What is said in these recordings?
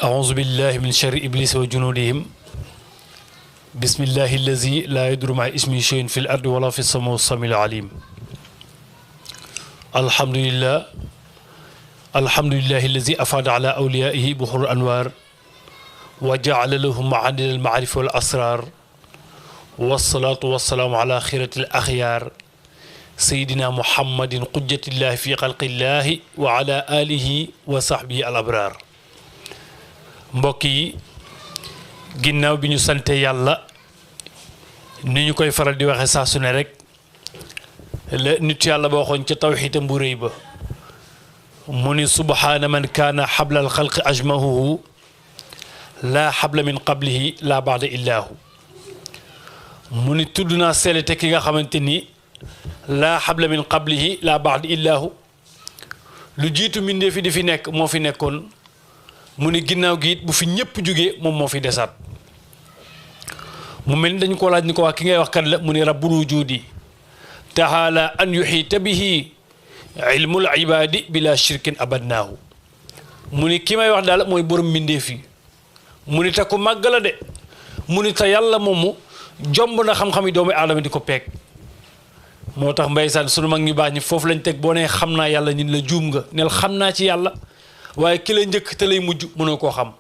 أعوذ بالله من شر إبليس وجنودهم بسم الله الذي لا يضر مع اسمه شيء في الأرض ولا في السماء والسميع العليم الحمد لله الذي أفاد على أوليائه بحور الأنوار وجعل لهم معادن المعارف والأسرار والصلاة والسلام على خيرة الأخيار سيدنا محمد قجة الله في خلق الله وعلى آله وصحبه الأبرار mbokki ginnaw biñu sante yàlla niñu koy faral di waxe sa suné rek le nit yàlla bo xon ci tawhidam bu reey ba muni subhana man kana habla al khalq ajmahu la habla min qablihi la ba'da illahu muni tuduna selete ki nga xamanteni la habla min qablihi la ba'da illahu lu jitu minde fi di fi nek mo fi nekkon muni ginnaw gi bu fi ñepp joggé mom mo fi dessat mu mel dañ ko laaj ni ko wax ki ngay wax kan la muni rabbul wujudi ta'ala an yuhita bihi ilmul ibadi bila shirkin abadnahu muni ki may wax dal moy borom minde fi muni ta ko magala de muni ta yalla momu jomb na xam xami doomu adama diko pek motax mbeysan sunu mag ñu bañ fofu lañ tek bo ne xamna yalla ñin la joom nga nel xamna ci yalla waye ki la ñëk te lay mujj mëno ko xam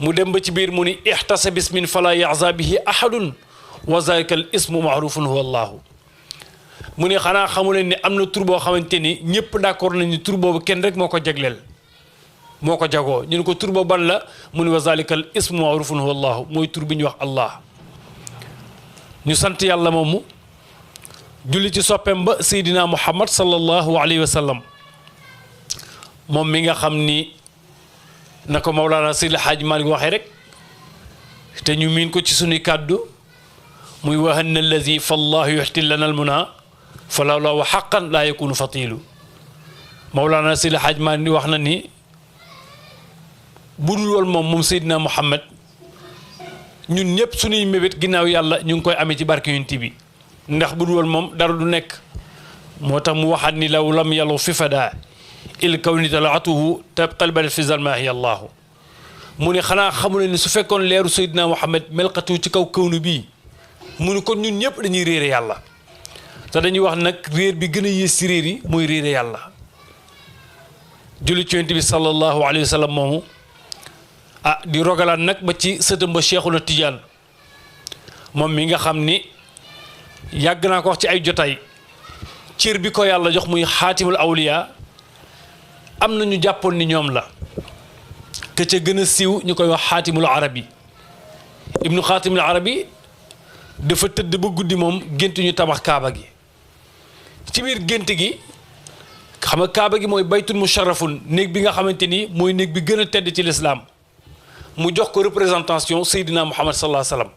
mu dem ba ci biir mu ni ihtasab bismin fala ya'za bihi ahadun wa zalika al ismu ma'rufun huwa allah mu ni xana xamul ni amna tur bo xamanteni ñepp d'accord nañu tur bobu kenn rek moko jaglel moko jago ñu ko tur bobu ban la mu ni wa zalika al ismu ma'rufun huwa allah moy tur bi ñu wax allah ñu sant yàlla momu julli ci soppem ba sayidina muhammad sallallahu alayhi wa sallam mom mi nga xamni nako Mawlana Seydi El Hadji Malick waxe rek te ñu min ko ci suñu kàddu muy wahanna allazi fallahu yuhtil lana almuna fala la wa haqqan la yakunu fatilu Mawlana Seydi El Hadji Malick wax na ni budul wol mom Seydina Muhammad ñun ñëpp suñuy mébét ginaaw yàlla ñu ngi koy amé ci barke yonent bi ndax budul wol mom dara du nek motax mu waxat ni law lam yalu fi fada il kawni talatuhu qalbal fi zalmahi allah muni xana xamul ni su fekkon leeru sayyidina muhammad melqatu ci kaw kawnu bi muni kon ñun ñëpp dañuy réere yàlla ta dañuy wax nak réer bi gëna yées ci réer yi moy réere yàlla julli ci yonent bi sallallahu alayhi wasallam momu di rogalan nak ba ci sëtam ba Cheikhuna Tidiane mom mi nga xamni yag na ko wax ci ay jotay cër bi ko yàlla jox muy khatimul awliya am na ñu jàppoon ni ñoom la ke ca gën a siiw ñu koy wax xaatimul arabi ibnu xaatimul arabi dafa tëdd ba guddi moom gént ñu tabax kaaba gi ci biir gént gi xam nga kaaba gi mooy baytul musharrafun néeg bi nga xamante ni mooy néeg bi gën a tedd ci lislaam mu jox ko représentation Seydina Muhammad sallallahu alayhi wa sallam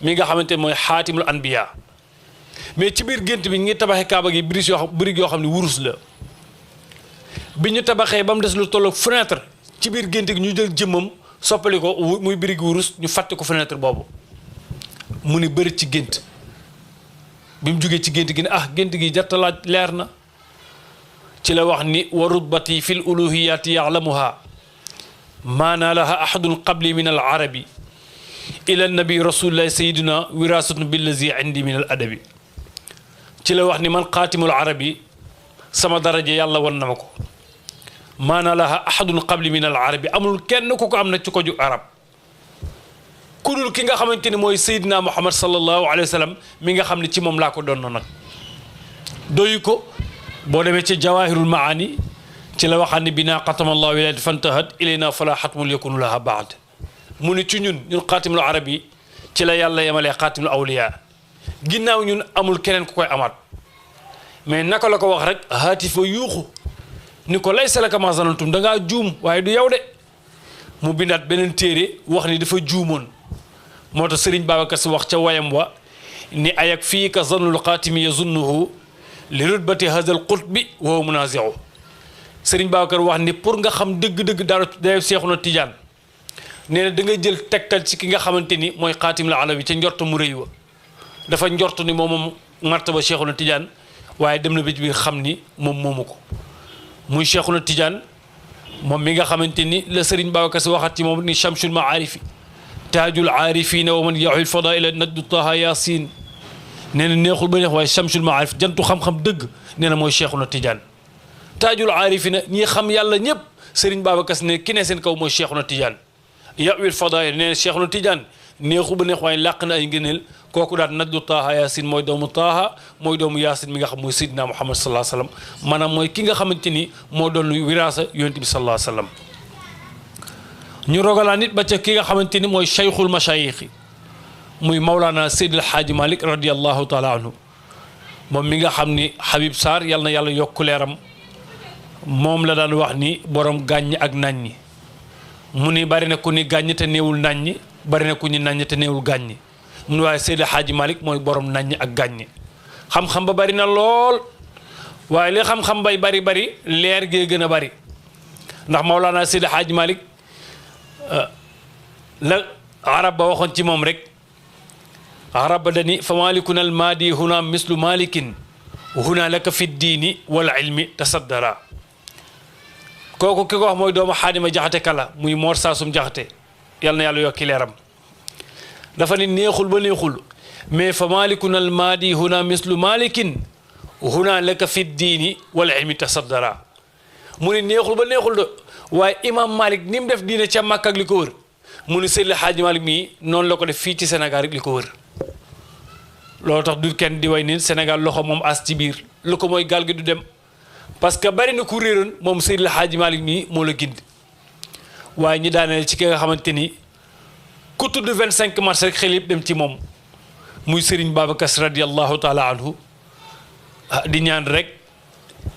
mi nga xamante ni mooy xaatimul anbiya mais ci biir gént bi ñu ngi tabaxee kaaba gi birig yoo xam ne wurus la biñu tabaxé bam dess lu tolok fenêtre ci bir gént gi ñu jël jëmum soppali ko muy birig wurus ñu fatte ko fenêtre bobu mu ni bëri ci gént bimu joggé ci gént gi ne gént gi jattalaaj leer na ci la wax ni warubati fil uluhiyati ya'lamuha ma nalaha ahadun qabli min al arabi ila an nabi rasulullah sayyidina wirasatun billazi indi min al adabi ci la wax ni man qatimul arabi sama daraja yàlla won na mako maana laha ahadun qabli min al arabi amul kenn ku ko am na ci ko ju arab kudul ki nga xamanteni moy sayyidina muhammad sallallahu alayhi wasallam mi nga xamni ci mom la ko donno nak doyu ko bo demé ci jawahirul maani ci la waxani bina qatama allah wilayat fantahat ilayna fala hatmul yakunu laha ba'd muni ci ñun qatimul arabi ci la yàlla yamale qatimul awliya ginnaw ñun amul keneen ku koy amat mais naka la ko wax rek hatifa yuuxu ni ko laysa laka ma zanantum da nga juum waaye du yow de mu bindat benen téré wax ni dafa juumoon motax Serigne Babacar Sy wax ca wayam wa ni ayak fii ka zanul qatimi yazunnuhu li rutbati hadha al qutbi wa huwa munazi'u Serigne Babacar wax ni pour nga xam deug dara day Cheikhuna Tidiane neena da nga jël tektal ci ki nga xamanteni moy qatimul alawi ci njort mu reey wa dafa njort ni mom martaba Cheikhuna Tidiane waye dem na bi biir xam ni mom momuko muy Cheikhuna Tidiane moom mi nga xamante ni la Serigne Babacar Sy waxat ci moom ni chamsul maarifi taajul aarifina wa man yaxul fadaila naddu taha yasin nee na neexul ba neex waaye chamsul maarif jantu xam-xam dëgg nee na mooy Cheikhuna Tidiane taajul aarifina ñi xam yàlla ñëpp Serigne Babacar Sy ne ki ne seen kaw mooy Cheikhuna Tidiane yaxul fadaila nee na Cheikhuna Tidiane neexul ba neex waaye làq na ay ngëneel kooku daal naddu taaha yaasin mooy doomu taaha mooy doomu yaasin mi nga xam mooy Seydina Muhammad sallallahu alayhi wa sallam maanaam mooy ki nga xamante ni moo doon wiraasa yonent bi sallallahu alayhi wa sallam ñu rogalaan nit ba ca ki nga xamante ni mooy cheikhul mashayikhi muy Maulana Seydil Hadji Malick radiyallahu taala anhu moom mi nga xam ni Habib Sarr yal na yàlla yokku leeram moom la daan wax ni borom gàññ ak naññi mu ni bari na ku ni gàññ te néewul naññi bari na ku ni naññ te néewul gàññi mu waaye Seydi Hadji Malick mooy borom naññ ak gàññi xam-xam ba bari na lool waaye li xam-xam bay bari leer gee gën a bari ndax Maulana Seydi Hadji Malick la arab ba waxoon ci moom rek arab ba dani fa malikuna al maadi huna mislu malikin huna laka fi diini wal ilmi tasaddara kooku ki ko wax mooy doomu Xaadima Jaxate Kala muy Mor Saasum Jaxate yal na yàlla yokki leeram dafa ni neexul ba neexul mais fa malikuna al maadi huna mislu malikin huna laka fi diini wal ilmi tasaddara mu ni neexul ba neexul de waaye imam Malik ni mu def diine ca Makka ak li ko wër mu ni Seydi Hadji Malick mii noonu la ko def fii ci Sénégal rek li ko wër loolu tax du kenn di way ni Sénégal loxo moom as ci biir lu ko mooy gaal gi du dem parce que bari na ku réeroon moom Seydi Hadji Malick mii moo la gind waaye ñi daaneel ci ki nga xamante ni ku tudd 25 mars rek xel yëpp dem ci moom muy Serigne Babacar Sy radiyallahu taala anhu di ñaan rek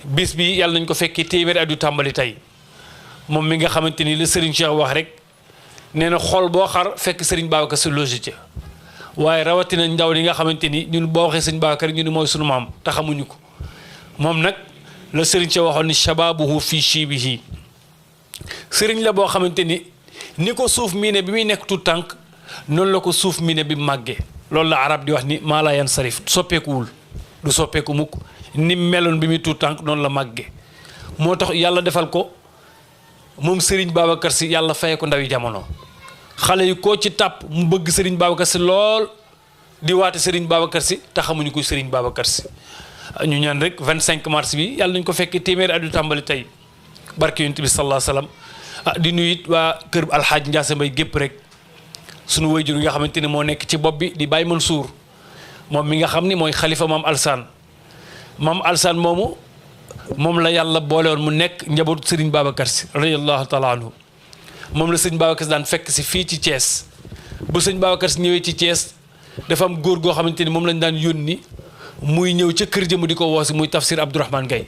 bis bi yàlla nañ ko fekkee téeméeri at yu tàmbali tey moom mi nga xamante ni la Serigne Cheikh wax rek nee na xol boo xar fekk Serigne Babacar Sy logi ca waaye rawatina ndaw li nga xamante ni ñun boo waxee Serigne Babacar ñu ni mooy sunu maam te xamuñu ko moom nag la Serigne Cheikh waxoon ni shababuhu fii shibihi Serigne la boo xamante ni ko suuf mii ne bi muy nekk tout tànk noonu la ko suuf mii ne bi màggee loolu la arab di wax ni maa laa yan sarif soppeekuwul du soppeeku mukk ni meloon bi muy tout tànk noonu la màggee moo tax yàlla defal ko moom Serigne Babacar Sy yàlla faye ko ndawi jamono xale yi koo ci tàpp mu bëgg Serigne Babacar Sy lool di waate Serigne Babacar Sy te xamuñu ko Serigne Babacar Sy ñu ñaan rek 25 mars bi yàlla nañu ko fekkee téeméeri at yu tàmbali tey barke yonent bi sallallahu alayhi wa sallam di nuyu it waa kër Alxaaji Ndiasse Mbaye gépp rek sunu wayjur yi nga xamante ne moo nekk ci bopp bi di Baye Mansour moom mi nga xam ni mooy xalifa maam Alsaan moomu moom la yàlla boole woon mu nekk njabootu Serigne Babacar Sy radiyallahu taala anhu moom la sëñ Babacar Sy daan fekk si fii ci Thiès bu sëñ Babacar Sy ñëwee ci Thiès dafa am góor goo xamante ni moom lañ daan yónni muy ñëw ca kër jëmu di ko woosi muy Tafsir Abdourahmane Gaye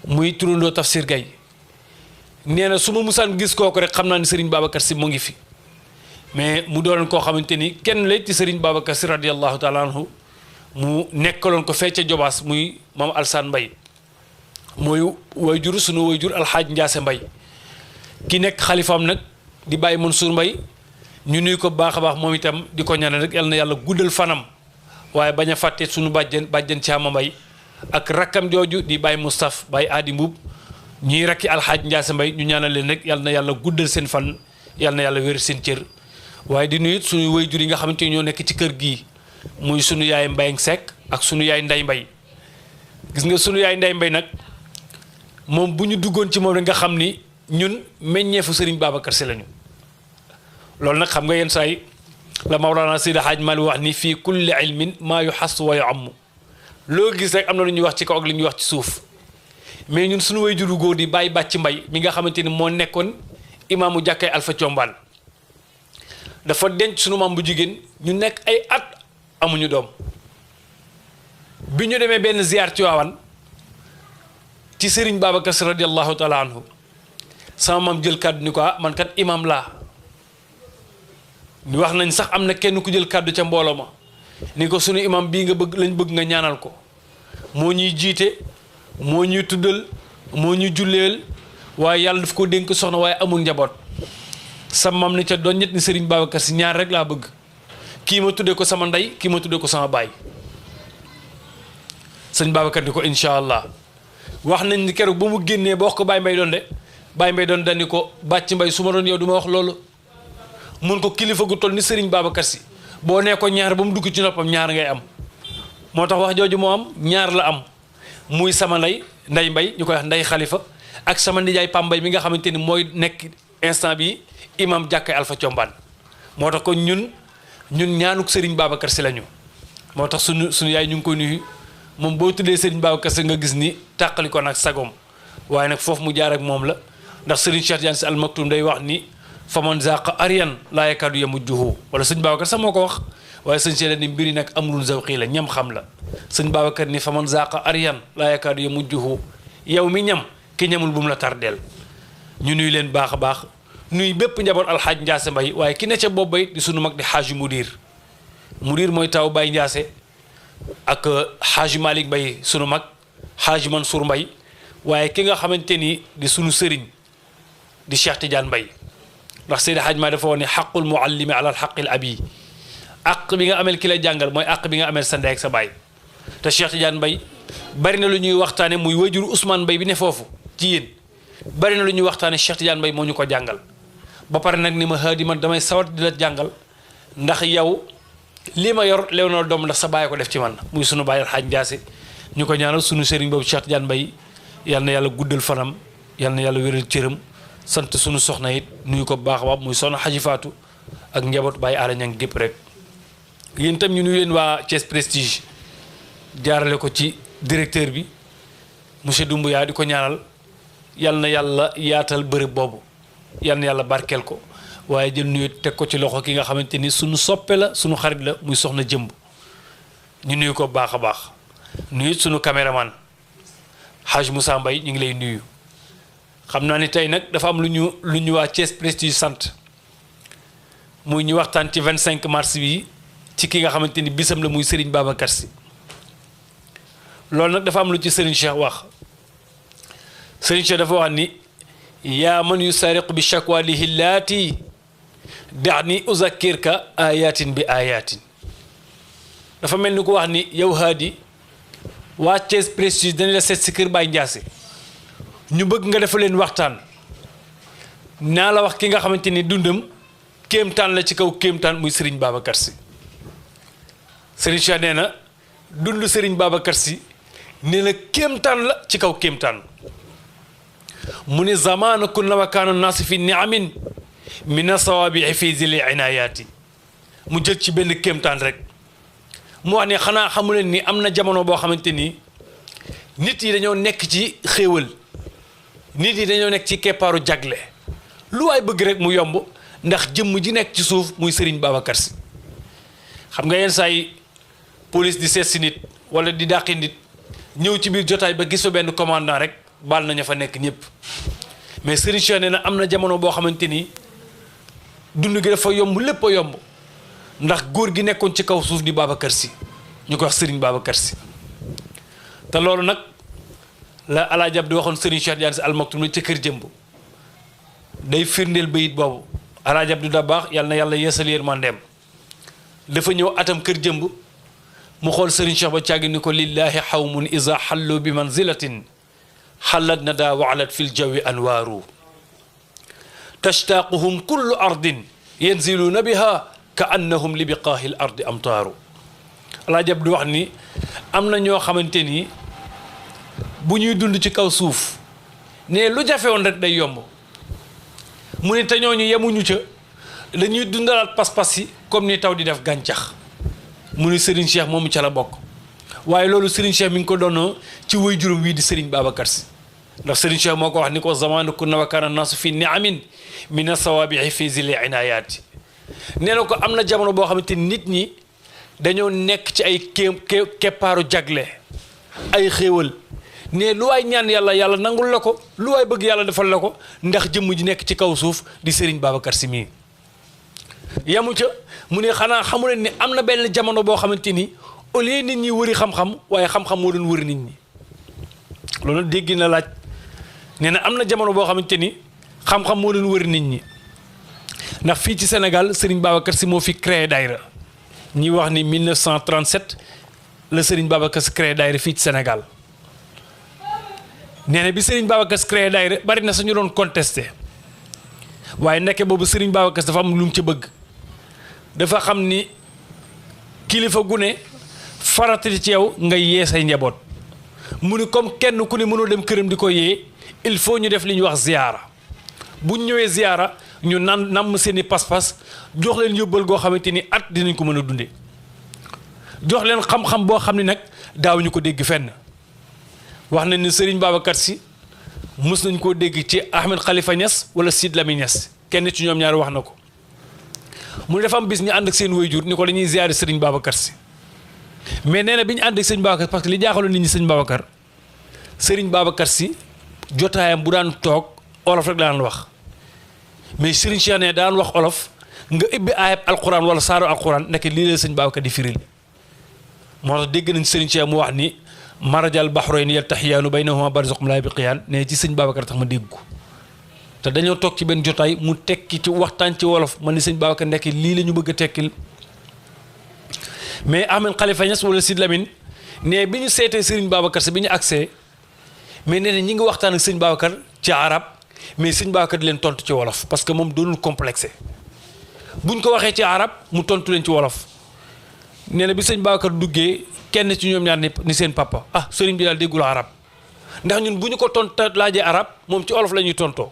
muy turandoo Tafsir Gaye nee na su ma musaan gis kooku rek xam naa ni Serigne Babacar Sy mu ngi fi mais mu doonoon koo xamante ni kenn la ci Serigne Babacar Sy radiyallahu taala anhu mu nekkaloon ko fee ca Jobaas muy maam Alsaan Mbaye mooy wayjur sunu wayjur Alxaaji Ndiasse Mbaye ki nekk xalifaam nag di Baye Mansour Mbaye ñu nuyu ko baax a baax moom itam di ko ñaanal rek yal na yàlla guddal fanam waaye bañ a fàtte sunu bàjjen Caama Mbaye ak rakkam jooju di Baye Moustapha Baye Adi Mbuub ñuy rakki Alxaaji Ndiasse Mbaye ñu ñaanal leen rek yal na yàlla guddal seen fan yal na yàlla wér seen cër waaye di nuyu sunu wayjur yi nga xamante ni ñoo nekk ci kër gii muy sunu yaay Mbayang Seck ak sunu yaay Ndey Mbay gis nga sunu yaay Ndey Mbay nag moom bu ñu duggoon ci moom rek nga xam ni ñun meññeefu Serigne Babacar Sy lañu loolu nag xam nga yenn saa yi la Mawlana Seydi Hadj Malick wax ni fii kulli ilmin maa yuxassu wa yuammu loo gis rek am na lu ñuy wax ci kaw ak lu ñuy wax ci suuf mais ñun suñu way juru góor di Baye Bàcc Mbay mi nga xamante ni moo nekkoon imaamu jàkkay Alpha Combaan dafa denc sunu maam bu jigéen ñu nekk ay at amuñu doom bi ñu demee benn ziar ci waawan ci Serigne Babacar Sy radiyallahu taala anhu sama maam jël kàddu ni ko man kat imam laa ñu wax nañ sax am na kenn ku jël kàddu ca mbooloo ma ni ko sunu imam bii nga bëgg lañ bëgg nga ñaanal ko moo ñuy jiite moo ñuy tuddal moo ñuy julleel waaye yàlla daf ko dénk soxna waaye amul njaboot sama maam ni ca doon ñett ni Serigne Babacar Sy ñaar rek laa bëgg kii ma tuddee ko sama ndey kii ma tuddee ko sama baay sëñ Babacar ni ko incha allah wax nañ ni keroog ba mu génnee ba wax ko Baye Mbay doon de Baye Mbaye doon dani ko bàcc mbay su ma doon yow du ma wax loolu mun ko kilifa gu toll ni Serigne Babacar Sy boo nee ko ñaar ba mu dugg ci noppam ñaar ngay am moo tax wax jooju moo am ñaar la am muy sama nday mbay ñu koy wax nday xalifa ak sama nijaay Pambay mi nga xamante ni mooy nekk instant bi imam jàkkay Alpha Thiombane moo tax kon ñun ñaanuk Serigne Babacar Sy lañu moo tax suñu yaay ñu ngi koy nuyu moom boo tuddee Serigne Babacar Sy nga gis ni tàqali ko nag sagom waaye nag foofu mu jaar ak moom la ndax Serigne Cheikh Tidiane Sy Al Maktoum day wax ni faman zaqa ariyan laa yakaadu yamujjuhu wala sëñ Babacar sax moo ko wax waaye sëñ Cheikh ni mbiri nag amrun zawqi la ñam xam la sëñ Babacar ni faman zaqa ariyan laa yakaadu yamujjuhu yow mi ñam ki ñamul bu mu la tardeel ñu nuy leen baax a baax nuy bépp njaboot alxaaj Ndiasse Mbaye waaye ki ne ca bopp bay di sunu mag di xaaju mudir mooy taw Baye Ndiasse ak xaaju Malick Mbaye sunu mag xaaju Mansour Mbaye waaye ki nga xamante ni di sunu sëriñ di Cheikh Tidiane Mbaye ndax Seydi Hadj maa dafa wax ne xaqul muallimi ala xaqil abi àq bi nga amel ki la jàngal mooy àq bi nga amel sa ndey ak sa baay te Cheikh Tidiane Mbaye bari na lu ñuy waxtaane muy wajuru Ousmane Mbaye bi ne foofu ci yéen bari na lu ñuy waxtaane Cheikh Tidiane Mbaye moo ñu ko jàngal ba pare nag ni ma haadi man damay sawat di la jàngal ndax yow lii ma yor lew na doom ndax sa baay ko def ci man muy sunu baay Alxaaj Ndiasse ñu ko ñaanal sunu sëriñ boobu Cheikh Tidiane Mbaye yal na yàlla guddal fanam yal na yàlla wéral cëram sant sunu soxna it nuyu ko bu baax a baax muy soxna Xaji Faatu ak njaboot Baye Ala Ñang gépp rek yéen itam ñu nuyu leen waa Thiès Prestige jaarale ko ci directeur bi monsieur Doumbouya di ko ñaanal yal na yàlla yaatal bërëb boobu yal na yàlla barkeel ko waaye jël nuyu teg ko ci loxo ki nga xamante ni sunu soppe la sunu xarit la muy soxna jëmb ñu nuyu ko bu baax a baax nuyu sunu caméraman Haj Moussa Mbaye ñu ngi lay nuyu xam naa ni tey nag dafa am lu ñu waa Thiès Prestige sant muy ñu waxtaan ci 25 mars bi ci ki nga xamante ni bisam la muy Serigne Babacar Sy loolu nag dafa am lu ci Serigne Cheikh wax Serigne Cheikh dafa wax ni yaa man yusariqu bi shakwa lihi laati daani uzakirka ayatin bi ayatin dafa mel ni ko wax ni yow haadi waa Thiès Prestige dañ la seet si kër Baye Ndiasse ñu bëgg nga defa leen waxtaan naa la wax ki nga xamante ni dundam kéemtaan la ci kaw kéemtaan muy Serigne Babacar Sy Serigne Cheikh nee na dund Serigne Babacar Sy nee na kéemtaan la ci kaw kéemtaan mu ne zamana kunna wa kaana naas fi niamin min sawaabii fi zili inayaati mu jël ci benn kéemtaan rek mu wax ne xanaa xamuleen ni am na jamono boo xamante ni nit yi dañoo nekk ci xéewal nit yi dañoo nekk ci keppaaru jagle lu waay bëgg rek mu yomb ndax jëmm ji nekk ci suuf muy Serigne Babacar Sy xam nga yenn saa yi police di seet si nit wala di dàqi nit ñëw ci biir jotaay ba gis fa benn commandant rek baal nañu fa nekk ñëpp mais Serigne Cheikh nee na am na jamono boo xamante ni dund gi dafa yomb lépp a yomb ndax góor gi nekkoon ci kaw suuf di Babacar Sy ñu ko wax Serigne Babacar Sy te loolu nag la Alaaji Abdu waxoon Serigne Cheikh Tidiane Sy Al Maktoum ca kër jëmb day firndeel bayit boobu Alaaji Abdu da baax yàlla na yàlla yeesal yërmandeem dafa ñëw atam kër jëmb mu xool Serigne Cheikh ba càggi ni ko lillahi xawmun iza xallu bi manzilatin xallat nada waalat fi ljawi anwaaru tashtaaquhum kullu ardin yanziluuna biha ka annahum li biqaahi l ardi amtaaru Alaaji Abdu wax ni am na ñoo xamante ni bu ñuy dund ci kaw suuf ne lu jafe woon rek day yomb mu ne te ñooñu yemuñu ca dañuy dundalaat pas-pas yi comme ni taw di def gàncax mu ne Serigne Cheikh moomu ca la bokk waaye loolu Serigne Cheikh mi ngi ko doon ci way juróom wii di Serigne Babacar Sy ndax Serigne Cheikh moo ko wax ni ko zamanu kunna wa kaana naasu fi niamin min asawaabii fi zili inayaati nee na ko am na jamono boo xamante ni nit ñi dañoo nekk ci ay keppaaru jagle ay xéewal ne lu waay ñaan yàlla yàlla nangul la ko lu waay bëgg yàlla defal la ko ndax jëmm ji nekk ci kaw suuf di Serigne Babacar Sy mii yamu ca mu ne xanaa xamu leen ni am na benn jamono boo xamante ni au lieu nit ñi wëri xam-xam waaye xam-xam moo doon wëri nit ñi loolu dégg na laaj nee na am na jamono boo xamante ni xam-xam moo doon wëri nit ñi ndax fii ci Sénégal Serigne Babacar Sy moo fi créé daayra ñi wax ni 1937 la Serigne Babacar Sy créé daayra fii ci Sénégal nee na bi Serigne Babacar Sy créé daayira bari na sañu doon contesté waaye nekke boobu Serigne Babacar Sy dafa am lu mu ci bëgg dafa xam ni kilifa gu ne faratati ci yow nga yee say njaboot mu ni comme kenn ku ne mënoo dem këram di ko yee il faut ñu def li ñuy wax ziyaara bu ñëwee ziyaara ñu namm seeni pas-pas jox leen yóbbal goo xamante ni at dinañ ko mën a dundee jox leen xam-xam boo xam ne nag daawuñu ko dégg fenn wax nañ ni Serigne Babacar Sy mus nañ koo dégg ci Ahmed Khalifa Niass wala Sid Lamine Niass kenn ci ñoom ñaar wax na ko mu ne dafa am bis ñu ànd ak seen waajur ni ko dañuy ziyaare Serigne Babacar Sy mais nee na bi ñu ànd ak sëñ Babacar parce que li jaaxaloon nit ñi sëñ Babacar Serigne Babacar Sy jotaayam bu daan toog olof rek daan wax mais Serigne Cheikh ne daan wax olof nga ibbi ayab alquran wala saaru alquran nekk lii la sëñ Babacar di firil moo tax dégg nañ Serigne Cheikh mu wax ni marajal bahrayni yaltahiyaanu baynahuma barzakhun laa yabghiyaan ne ci sëñ Babacar tax ma dégg ko te dañoo toog ci benn jotaay mu tekki ci waxtaan ci wolof man ni sëñ Babacar nekk lii la ñu bëgg a tekkil mais Ahmed Khalifa Niass wala Sid Lamine ne bi ñu seetee Serigne Babacar Sy bi ñu accès mais nee na ñi ngi waxtaan ak sëñ Babacar ci arab mais sëñ Babacar di leen tontu ci wolof parce que moom doonul complexé buñ ko waxee ci arab mu tontu leen ci wolof nee na bi sëñ Babacar duggee kenn ci ñoom ñaar ni seen papa ah sëriñ bi daal déggul arab ndax ñun bu ñu ko tont laajee arab moom ci olof la ñuy tontoo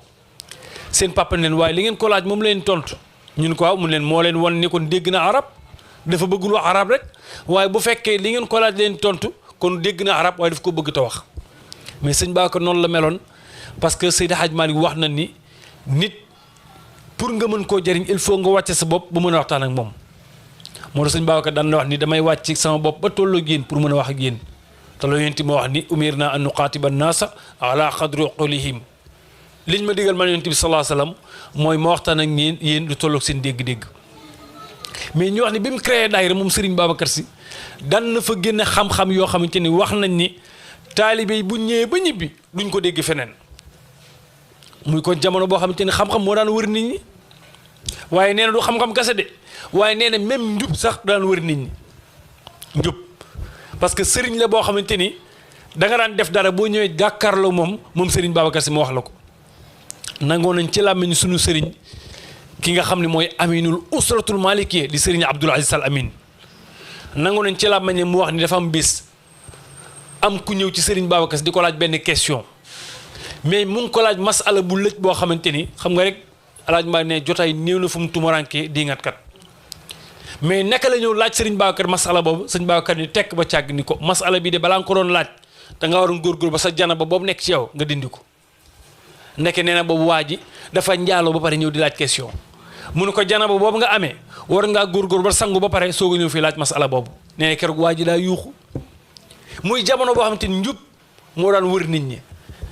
seen papa ne leen waaye li ngeen ko laaj moom leen tontu ñun ko waaw mun leen moo leen wan ni kon dégg na arab dafa bëggul wax arab rek waaye bu fekkee li ngeen ko laaj leen tontu kon dégg na arab waaye daf ko bëgg te wax mais sëñ Babacar noonu la meloon parce que Seydi Hadj Malick wax na ni nit pour nga mën koo jëriñ il faut nga wàcce sa bopp ba mën a waxtaan ak moom moo tax sëñ Babacar daan na wax ni damay wàcc sama bopp ba tolloo ak yéen pour mën a wax ak yéen te loolu yonent moo wax ni umirna an nuqaatiba naasa ala qadri uqulihim liñ ma digal man yonent bi sallallahu alayhi wasallam mooy ma waxtaan ak yéen lu tolloog seen dégg-dégg mais ñu wax ni bi mu créé daayira moom Serigne Babacar Sy daan na fa génne xam-xam yoo xamante ni wax nañ ni taalibe yi bu ñëwee ba ñibbi duñ ko dégg feneen muy kon jamono boo xamante ni xam-xam moo daan wër nit ñi waaye nee na du xam-xam kese de waaye nee na même njub sax daan wër nit ñi njub parce que Serigne la boo xamante ni da nga daan def dara boo ñëwee jàkkaarloo moom Serigne Babacar Sy mu wax la ko nangoo nañ ci làmmiñ sunu Serigne ki nga xam ne mooy aminul usratul malikiyya di Serigne Abdoul Aziz Al Amin nangoo nañ ci làmmiñ mu wax ni dafa am bis am ku ñëw ci Serigne Babacar Sy di ko laaj benn question mais mu ngi ko laaj masala bu lëj boo xamante ni xam nga rek alaaj maa ne jotaay néew na fu mu tumuraanke di ngat kat mais naka la ñëw laaj Serigne Babacar masala boobu Serigne Babacar ni tekk ba càgg ni ko masala bi de balaa nga ko doon laaj da nga waroon góorgóor ba sa jana ba boobu nekk ci yow nga dindi ko nekk nee na boobu waa ji dafa njaaloo ba pare ñëw di laaj question mu ne ko jana ba boobu nga amee war ngaa góorgóor ba sangu ba pare soog a ñëw fii laaj masala boobu nee na keroog waa ji daa yuuxu muy jamono boo xamante ni njub moo daan wër nit ñi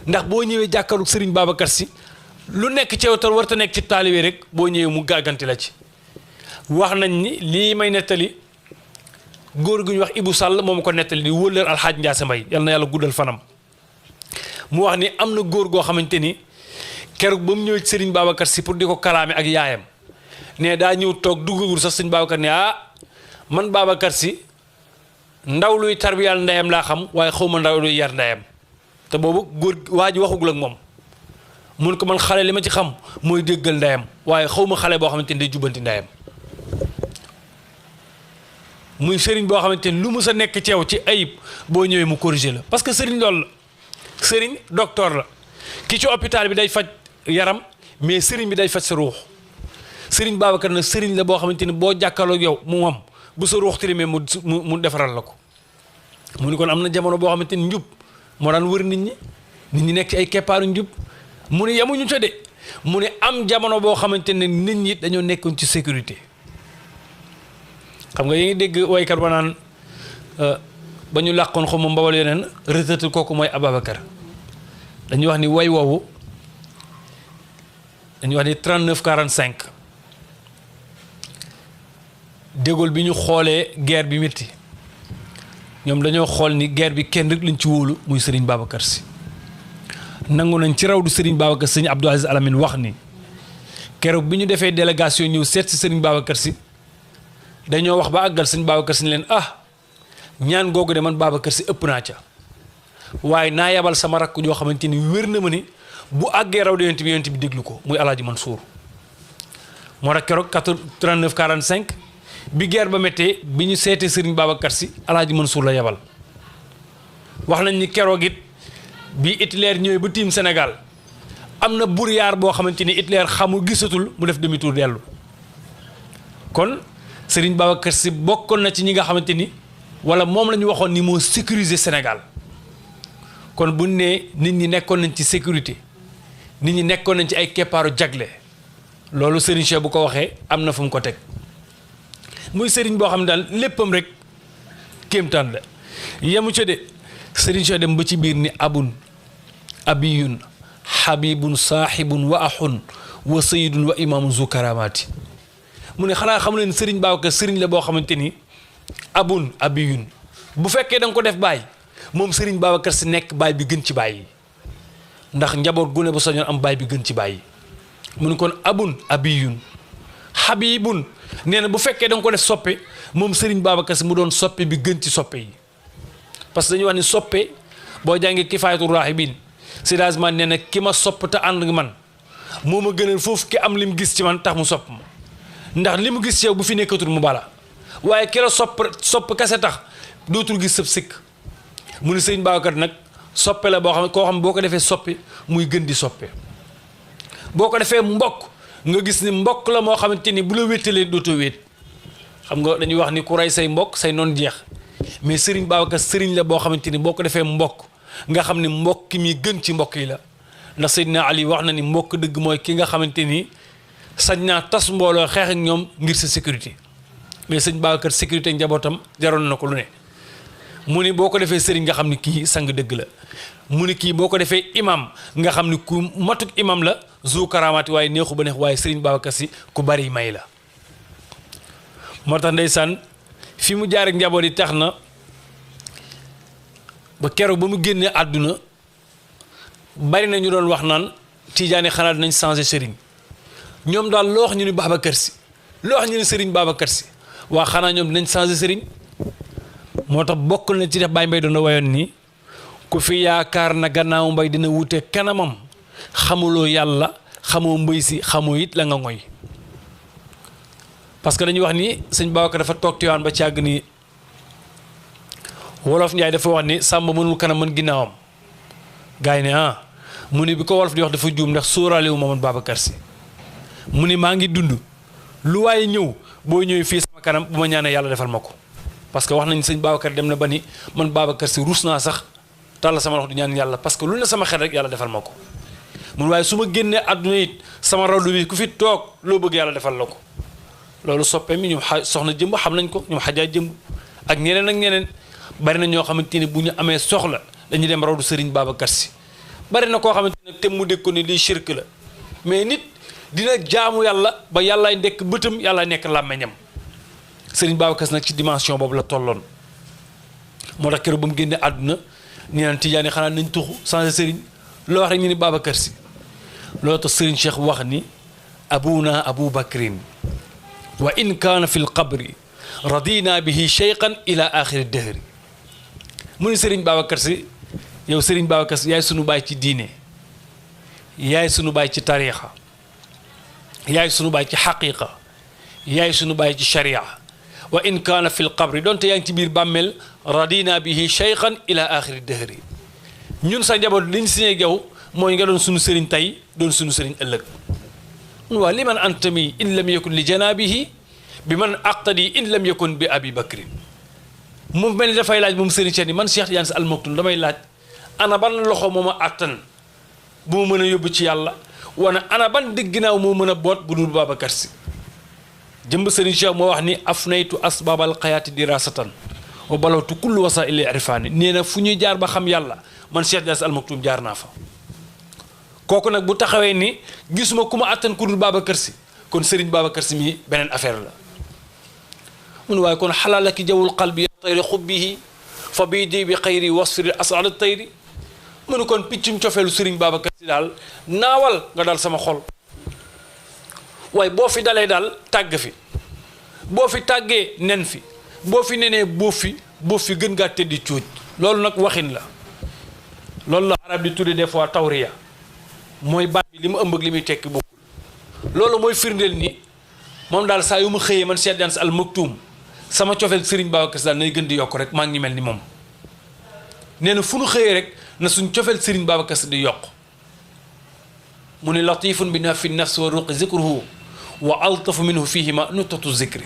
ndax boo ñëwee jàkkaarlu Serigne Babacar Sy lu nekk ci yow te warta nekk ci taalibe rek boo ñëwee mu gàgganti la ci wax nañ ni lii may nettali góor gu ñu wax Ibou Sall moom ko nettali di wóllër alxaaj Ndiasse Mbaye yal na yàlla guddal fanam mu wax ni am na góor goo xamante ni keroog ba mu ñëwee ci Serigne Babacar Sy pour di ko kalaame ak yaayam ne daa ñëw toog duggagul sax Serigne Babacar ne man Babacar Sy ndaw luy tarbiyal ndeyam laa xam waaye xaw ma ndaw luy yar ndeyam te boobu góor waa ji waxugul ak moom mun ko man xale li ma ci xam mooy déggal ndeyam waaye xaw ma xale boo xamante ni day jubbanti ndeyam muy sëriñ boo xamante ni lu mu sa nekk ci yow ci ayib boo ñëwee mu corriger la parce que sëriñ loolu la sëriñ docteur la ki ci hôpital bi day faj yaram mais sëriñ bi day faj sa ruux sëriñ Babacar nag sëriñ la boo xamante ni boo jàkkaarloo ak yow mu am bu sa ruux tilimee mu defaral la ko mu ni kon am na jamono boo xamante ni njub moo daan wër nit ñi nekk ci ay keppaaru njub mu ne yemuñu ca de mu ne am jamono boo xamante ne nit ñi dañoo nekkoon ci sécurité xam nga yi ngi dégg waykat ba naan ba ñu làqoon xaw ma mbawal yeneen retraité kooku mooy Ababacar dañuy wax ni way woowu dañuy wax ni 39-45 De Gaulle bi ñu xoolee guerre bi métti ñoom dañoo xool ni guerre bi kenn rek lañ ci wóolu muy Serigne Babacar Sy nangu nañ ci raw du Serigne Babacar Sy Abdou Aziz Al Amine wax ni keroog bi ñu defee délégation ñëw seet si Serigne Babacar Sy dañoo wax ba àggal Serigne Babacar Sy ni leen ñaan googu de man Babacar Sy ëpp naa ca waaye naa yabal sama rakk joo xamante ni wér na ma ni bu àggee raw de yonent bi déglu ko muy Alaaji Mansour moo tax keroog 39 45 bi guerre ba méttee bi ñu seetee Serigne Babacar Sy Alaaji Mansour la yabal wax nañ ni keroog it bi Hitler ñëwee ba tiim Sénégal am na brouillard boo xamante ni Hitler xamul gisatul mu def demi tour dellu kon Serigne Babacar Sy bokkoon na ci ñi nga xamante ni wala moom la ñu waxoon ni moo sécuriser Sénégal kon bu ne nit ñi nekkoon nañ ci sécurité nit ñi nekkoon nañ ci ay keppaaru jagle loolu Serigne Cheikh bu ko waxee am na fu mu ko teg muy Serigne boo xam ne daal léppam rek kéemtaan la yemu ca de Serigne Cheikh dem ba ci biir ni abun abiyun habibun saaxibun wa axun wa sayidun wa imaamun zu karamaati mu ne xanaa xam leen Serigne Babacar Serigne la boo xamante ni abun abiyun bu fekkee da nga ko def baay moom Serigne Babacar Sy nekk baay bi gën ci baay yi ndax njaboot gu ne ba soñoon am baay bi gën ci baay yi mu ne kon abun abiyun habibun nee na bu fekkee da nga ko def soppe moom Serigne Babacar Sy mu doon soppe bi gën ci soppe yi parce que dañuy wax ni soppe boo jàngee kifaayatu raahibin sidagement nee na ki ma sopp te ànd man moo ma gënal foofu ki am li mu gis ci man tax mu sopp ma ndax li mu gis ci yow bu fi nekkatul mu bala waaye ki la sopp kese tax dootul gis sëb sikk mu ne Serigne Babacar nag soppe la boo xam ne koo xam boo ko defee soppe muy gën di soppe boo ko defee mbokk nga gis ni mbokk la moo xamante ni bu la wéttalee dootoo wéet xam nga dañuy wax ni ku rey say mbokk say noon jeex mais Serigne Babacar Serigne la boo xamante ni boo ko defee mbokk nga xam ni mbokk mi gën ci mbokk yi la ndax Seydina Ali wax na ni mbokk dëgg mooy ki nga xamante ni sañ naa tas mbooloo xeex ak ñoom ngir sa sécurité mais sëñ Babacar sécurité njabootam jaroon na ko lu ne mu ni boo ko defee Serigne nga xam ni kii sang dëgg la mu ni kii boo ko defee imam nga xam ni ku matuk imam la zu karamaati waaye neexu ba neex waaye Serigne Babacar Sy ku bari may la moo tax ndeysaan fi mu jaar ak njaboot yi tax na ba keroog ba mu génnee àdduna bari na ñu doon wax naan tijaani xanaa dinañ changé Serigne ñoom daal loo wax ñu ni Babacar Sy loo wax ñu ni Serigne Babacar Sy waa xanaa ñoom dinañ changé Serigne moo tax bokk na ci def Baye Mbaye doon na wayoon nii ku fi yaakaar na gannaaw mbay dina wute kanamam xamuloo yàlla xamoo mbay si xamoo it la nga ngoy parce que dañuy wax ni sëñ Babacar dafa toog Tiwaawan ba ci àgg ni wolof Njaay dafa wax ni sàmm mënul kanam mën ginnaawam gars yi ne mu ni bi ko wolof di wax dafa juum ndax sóoraale wu ma man Babacar Sy mu ni maa ngi dund lu waaye ñëw boo ñëwee fii sama kanam bu ma ñaanee yàlla defal ma ko parce que wax nañ sëñ Babacar dem na ba ni man Babacar Sy ruus naa sax tàll sama loxo di ñaan yàlla parce que lu ne sama xel rek yàlla defal ma ko mun waaye su ma génnee àdduna it sama rawdu bi ku fi toog loo bëgg yàlla defal la ko loolu soppe mi ñoom soxna jëmb xam nañ ko ñoom xajaa jëmb ak ñeneen bari na ñoo xamante ni bu ñu amee soxla dañuy dem rawdu Serigne Babacar Sy bari na koo xamante ne te mu dégg ko ni lii shirk la mais nit dina jaamu yàlla ba yàllaay nekk bëtam yàllaay nekk làmmeñam Serigne Babacar Sy nag ci dimension boobu la tolloon moo tax keroog ba mu génnee àdduna ñu naan tijaani xanaa nañ tuxu changé Serigne loo wax rek ñu ni Babacar Sy loolu tax Serigne Cheikh wax ni abuna Abu Bakrin wa in kaana fi lqabri radina bihi cheykhan ila axiri dëhri mu ni Serigne Babacar Sy yow Serigne Babacar Sy yaay sunu baay ci diine yaay sunu baay ci tariixa yaay sunu baay ci xaqiiqa yaay sunu baay ci sharia wa in kaana fi lqabri doonte yaa ngi ci biir bàmmeel radina bihi cheykhan ila axiri dëhri ñun sa njaboot liñ signé yow mooy nga doon sunu Serigne tey doon sunu Serigne ëllëg waa li man antami in lam yakun li janaabihi bi man aqtadi in lam yakun bi abi bakrin moom mel ni dafay laaj moom Serigne Cheikh ni man Cheikh Tidiane Sy Al Maktoum damay laaj ana ban loxo moo ma àttan bu ma mën a yóbbu ci yàlla wana ana ban digg ginnaaw moo mën a boot bu dul Babacar Sy jëmb Serigne Cheikh moo wax ni afnaytu asbaabal xayaati dirasatan wa balawtu kullu wasaa'ili irfaani nee na fu ñuy jaar ba xam yàlla man Cheikh Tidiane Sy Al Maktoum jaar naa fa kooku nag bu taxawee ni gisuma ku ma àttan ku dul Babacar Sy kon Serigne Babacar Sy mi beneen affaire la mun waaye kon xalaala ki jawul qalbi tayri xubbihi fa bii di bi xayri wasfiri asal tayri mënu kon piccum cofeelu Serigne Babacar Sy daal naawal nga dal sama xol waaye boo fi dalee daal tàgg fi boo fi tàggee nen fi boo fi nenee boo fi gën ngaa tëddi cuuj loolu nag waxin la loolu la arab di tudde des fois tawriya mooy baat bi li mu ëmb ak li muy tekki bokkul loolu mooy firndeel ni moom daal saa yu ma xëyee man Cheikh Tidiane Sy Al Maktoum sama cofeel Serigne Babacar Sy daal nay gën di yokk rek maa ngi mel ni moom nee na fu nu xëyee rek na suñ cofeel Serigne Babacar Sy di yokk mu ne latifun bi na fi nafs wa ruqi zikruhu wa altafu minhu fihima nutatu zikri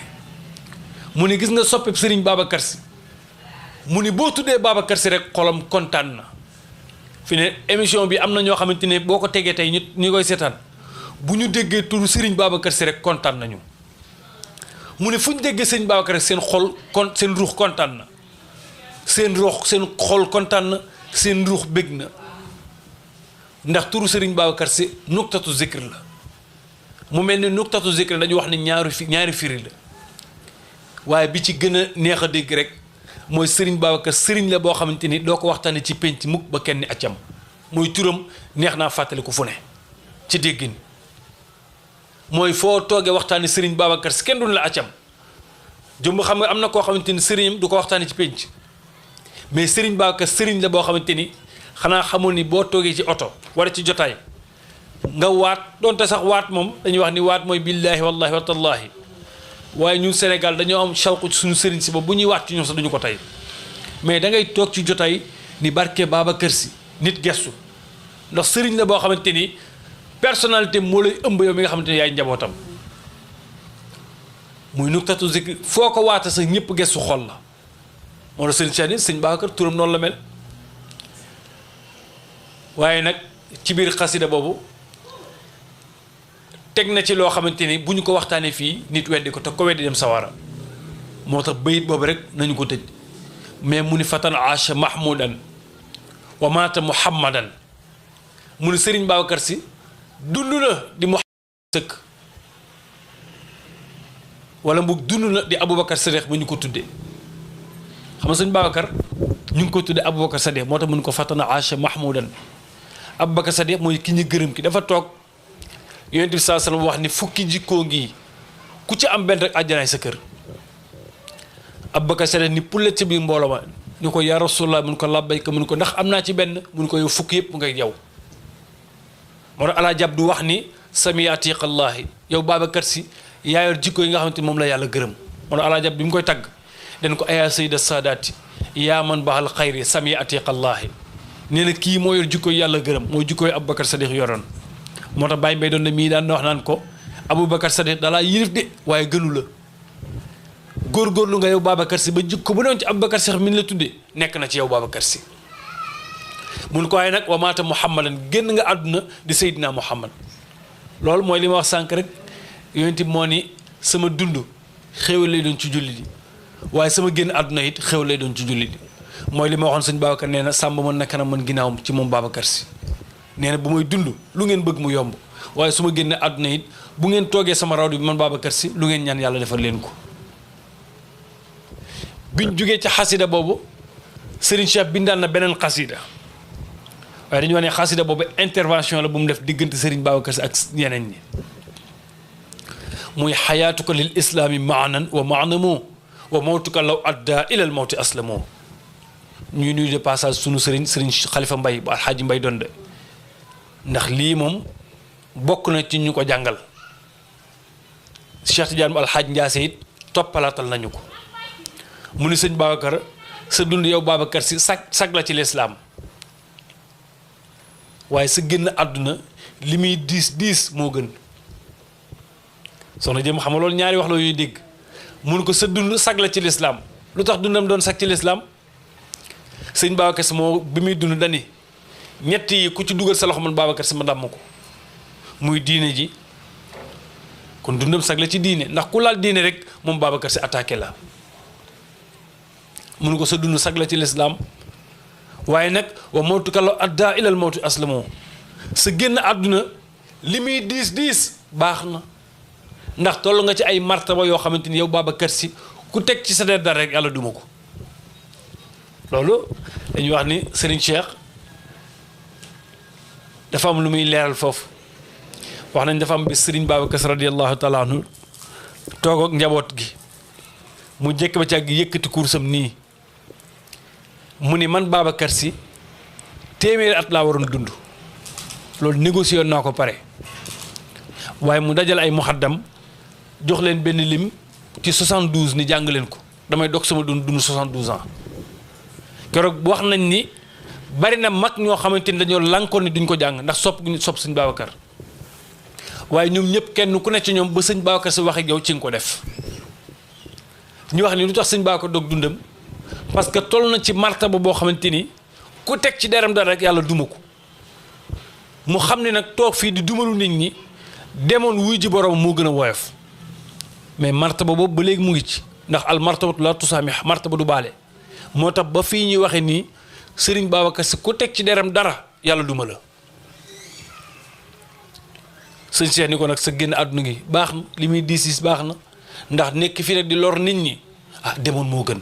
mu ni gis nga soppeb Serigne Babacar Sy mu ni boo tuddee Babacar Sy rek xolam kontaan na fi ne émission bi am na ñoo xamante ne boo ko tegee tey ñu koy seetaan bu ñu déggee turu Serigne Babacar Sy rek kontaan nañu mu ne fu ñu déggee Serigne Babacar Sy seen xol seen ruux kontaan na seen xol kontaan na seen ruux bég na ndax turu Serigne Babacar Sy nuktatu zikr la mu mel ni nuktatu zikr dañu wax ne ñaari firi la waaye bi ci gën a neex a dégg rek mooy Serigne Babacar Serigne la boo xamante ni doo ko waxtaanee ci penc mukk ba kenn ni accam mooy turam neex naa fàttaliku fu ne ci déggin mooy foo toogee waxtaanee Serigne Babacar Sy kenn duñ la accam jëmb xam nga am na koo xamante ni Serigne du ko waxtaanee ci penc mais Serigne Babacar Serigne la boo xamante ni xanaa xamul ni boo toogee ci oto wala ci jotaay nga waat donte sax waat moom dañuy wax ni waat mooy billaahi wallahi wa tallaahi waaye ñun Sénégal dañoo am shawqu ci suñu sëriñ si ba bu ñuy waat ci ñoom sax duñu ko tey mais da ngay toog ci jotaay ni barke Babacar Sy nit gestu ndax sëriñ la boo xamante ni personnalité moo lay ëmb yow mi nga xamante ni yaay njabootam muy nuktatu zikr foo ko waata sax ñëpp gestu xol la moo la sëriñ Cheikh sëñ Babacar turam noonu la mel waaye nag ci biir xasida boobu teg na ci loo xamante ni bu ñu ko waxtaanee fii nit weddi ko te ko weddi dem sawara moo tax bayit boobu rek nañu ko tëj mais mu ni fatan aasha mahmudan wa maata muhammadan mu ni Serigne Babacar Sy dund na di Muhammad sëkk wala mu dund na di Aboubacar Sadiq bu ñu ko tuddee xam nga sëñ Babacar ñu ngi ko tuddee Aboubacar Sadiq moo tax mu ni ko fatan aasha mahmudan Aboubacar Sadiq mooy ki ñu gërëm ki dafa toog Yonent bi saa sallam wax ni fukki jikkoo ngi ku ci am benn rek àjjanaay sa kër Aboubacar Sadiq ni pulle ci biir mbooloo ma ni ko yaa Rasulullah mun ko labbayka mun ko ndax am naa ci benn mun ko yow fukki yëpp ngay yow moo tax alaa jab du wax ni sami atiqallaahi yow Babacar Sy yaa yor jikko yi nga xamante ni moom la yàlla gërëm moo tax alaa jab bi mu koy tagg dañ ko ayaa sayda saadaati yaa man baxal xayri sami atiqallaahi nee na kii moo yor jikko yi yàlla gërëm mooy jikko yi Aboubacar Sadiq yoroon moo tax Baye Mbaye doon na mii daan na wax naan ko Aboubacar Sadiq dalaa yilif de waaye gënu la góorgóorlu nga yow Babacar Sy ba jikko bu doon ci Aboubacar Sy min la tudde nekk na ci yow Babacar Sy mun ko waaye nag wa maata muhammadan génn nga àdduna di Seydina Muhammad loolu mooy li ma wax sànq rek yonent bi moo ni sama dund xéwal lay doon ci jullit yi waaye sama génn àdduna it xéwal lay doon ci jullit yi mooy li ma waxoon sëñ Babacar nee na sàmba mën na kanam mën ginnaawam ci moom Babacar Sy nee na bu may dund lu ngeen bëgg mu yomb waaye su ma génne àdduna it bu ngeen toogee sama rawdu bi man Babacar Sy lu ngeen ñaan yàlla defal leen ko biñ jógee ci xasida boobu Serigne Cheikh bindaan na beneen xasida waaye dañu wax ne xasida boobu intervention la bu mu def diggante Serigne Babacar Sy ak yeneen ñi muy xayaatuka lil islaami maanan wa maanamu wa mawtuka law adda ilal mawti aslamu ñuy nuyu de passage sunu Serigne Khalifa Mbaye bu alxaaji Mbaye Donde ndax lii moom bokk na ci ñu ko jàngal Cheikh Tidiane bu alxaaj Ndiasse it toppalaatal nañu ko mu ni sëñ Babacar sa dund yow Babacar Sy sag la ci lislaam waaye sa génn àdduna li muy diis moo gën soxna jëm xam nga loolu ñaari wax la yooyu dégg mun ko sa dund sag la ci lislaam lu tax dundam doon sag ci lislaam sëñ Babacar Sy moo bi muy dund dani ñett yi ku ci dugal sa loxo man Babacar Sy ma dàmm ko muy diine ji kon dundam sag la ci diine ndax ku laal diine rek moom Babacar Sy attaqué la mun ko sa dund sag la ci lislaam waaye nag wa mawtuka law adda ilal mawti aslamoo sa génn àdduna li muy diis baax na ndax toll nga ci ay martaba yoo xamante ni yow Babacar Sy ku teg ci sa der dara rek yàlla duma ko loolu dañuy wax ni Serigne Cheikh dafa am lu muy leeral foofu wax nañ dafa am bis Serigne Babacar Sy radiyallahu taala anhu toog ak njaboot gi mu jëkk ba ci ak yëkkati kursam nii mu ni man Babacar Sy téeméeri at laa waroon dund loolu négocié woon naa ko pare waaye mu dajal ay muxaddam jox leen benn lim ci 72 ni jàng leen ko damay dog sama dund 72 ans keroog wax nañ ni bari na mag ñoo xamante ni dañoo lànkoon ni duñ ko jàng ndax sopp gu ñu sopp sëñ Babacar waaye ñoom ñëpp kenn ku nekk ci ñoom ba sëñ Babacar si wax ak yow ci nga ko def ñu wax ni lu tax sëñ Babacar dog dundam parce que toll na ci martaba boo xamante ni ku teg ci deram dara rek yàlla duma ko mu xam ne nag toog fii di dumalu nit ñi demoon wuy ji borom moo gën a woyof mais martaba boobu ba léegi mu ngi ci ndax al martabatu la tusaamih martaba du baale moo tax ba fii ñuy waxe nii sëriñ Babacar si ku teg ci deram dara yàlla duma la sëñ Cheikh ni ko nag sa génn àdduna gi baax na li muy diis baax na ndax nekk fii nag di lor nit ñi demoon moo gën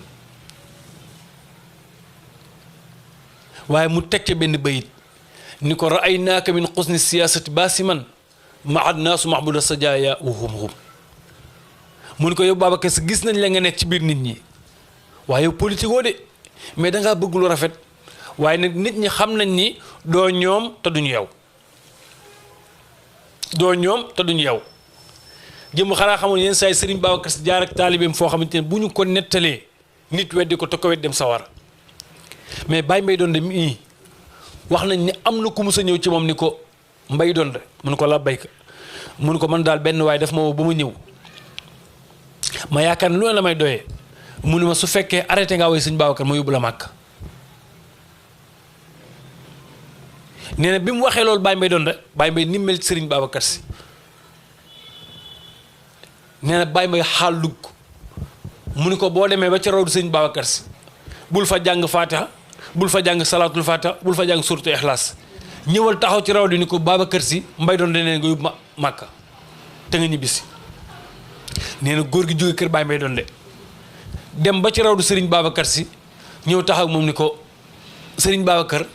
waaye mu teg ca benn bayit ni ko ra'aynaaka min xusni siyaasati baasiman ma'ad naasu mahbuda sajaaya wa hum mu ni ko yow Babacar si gis nañ la nga nekk ci biir nit ñi waaye yow politique oo de mais dangaa bëgg lu rafet waaye nag nit ñi xam nañ ni doo ñoom te duñu yow doo ñoom te duñu yow jëm xanaa xamoon yenn saa yi Serigne Babacar si jaar ak taalibeem foo xamante ne bu ñu ko nettalee nit weddi ko te ko wet dem sawar mais Baye Mbaye Donde mii wax nañ ni am na ku mus a ñëw ci moom ni ko Mbaye Donde mun ko la bayka mun ko man daal benn waaye daf ma woo ba ma ñëw ma yaakaar ne lu ne la may doyee mu ne ma su fekkee arrêté ngaa woy sëñ Babacar ma yóbbu la màkk nee na bi mu waxee loolu Baye Mbaye Donde Baye Mbaye ni mel Serigne Babacar si nee na Baye Mbaye xaal dugg mu ni ko boo demee ba ca raw du sëñ Babacar si bul fa jàng Fatiha bul fa jàng salaatul Fatiha bul fa jàng suratu Ixlaas ñëwal taxaw ci raw di ni ko Babacar si Mbaye Donde nee nga yóbbu ma màkka te nga ñibbisi nee na góor gi jóge kër Baye Mbaye Donde dem ba ci raw du Serigne Babacar si ñëw taxaw moom ni ko Serigne Babacar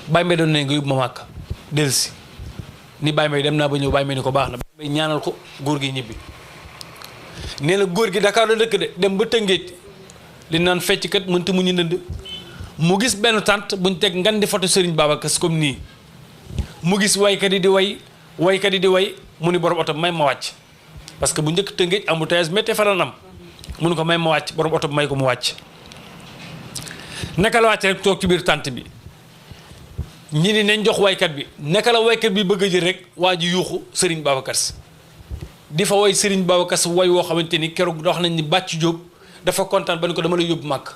Baye Mbaye Donde nee nga yóbbu ma màkka dellusi ni Baye Mbaye dem naa ba ñëw Baye Mbaye ni ko baax na Baye Mbaye ñaanal ko góor gi ñibbi nee na góor gi Dakar la dëkk de dem ba Tëngéej li naan fecc kat mënta mu ñu ndënd mu gis benn tànt buñ teg ngan di photo Serigne Babacar si comme nii mu gis waykat yi di way waykat yi di way mu ni borom oto may ma wàcc parce que bu njëkk Tëngéej embouteillage méttee faral am mu ni ko may ma wàcc borom oto bi may ko mu wàcc naka la wàcc rek toog ci biir tànt bi ñi ni nañ jox waykat bi naka la waykat bi bëgg a jël rek waa ji yuuxu Serigne Babacar si di fa way Serigne Babacar si way woo xamante ni keroog wax nañ ni bàcc Jóob dafa kontaan ba ni ko dama lay yóbbu màkk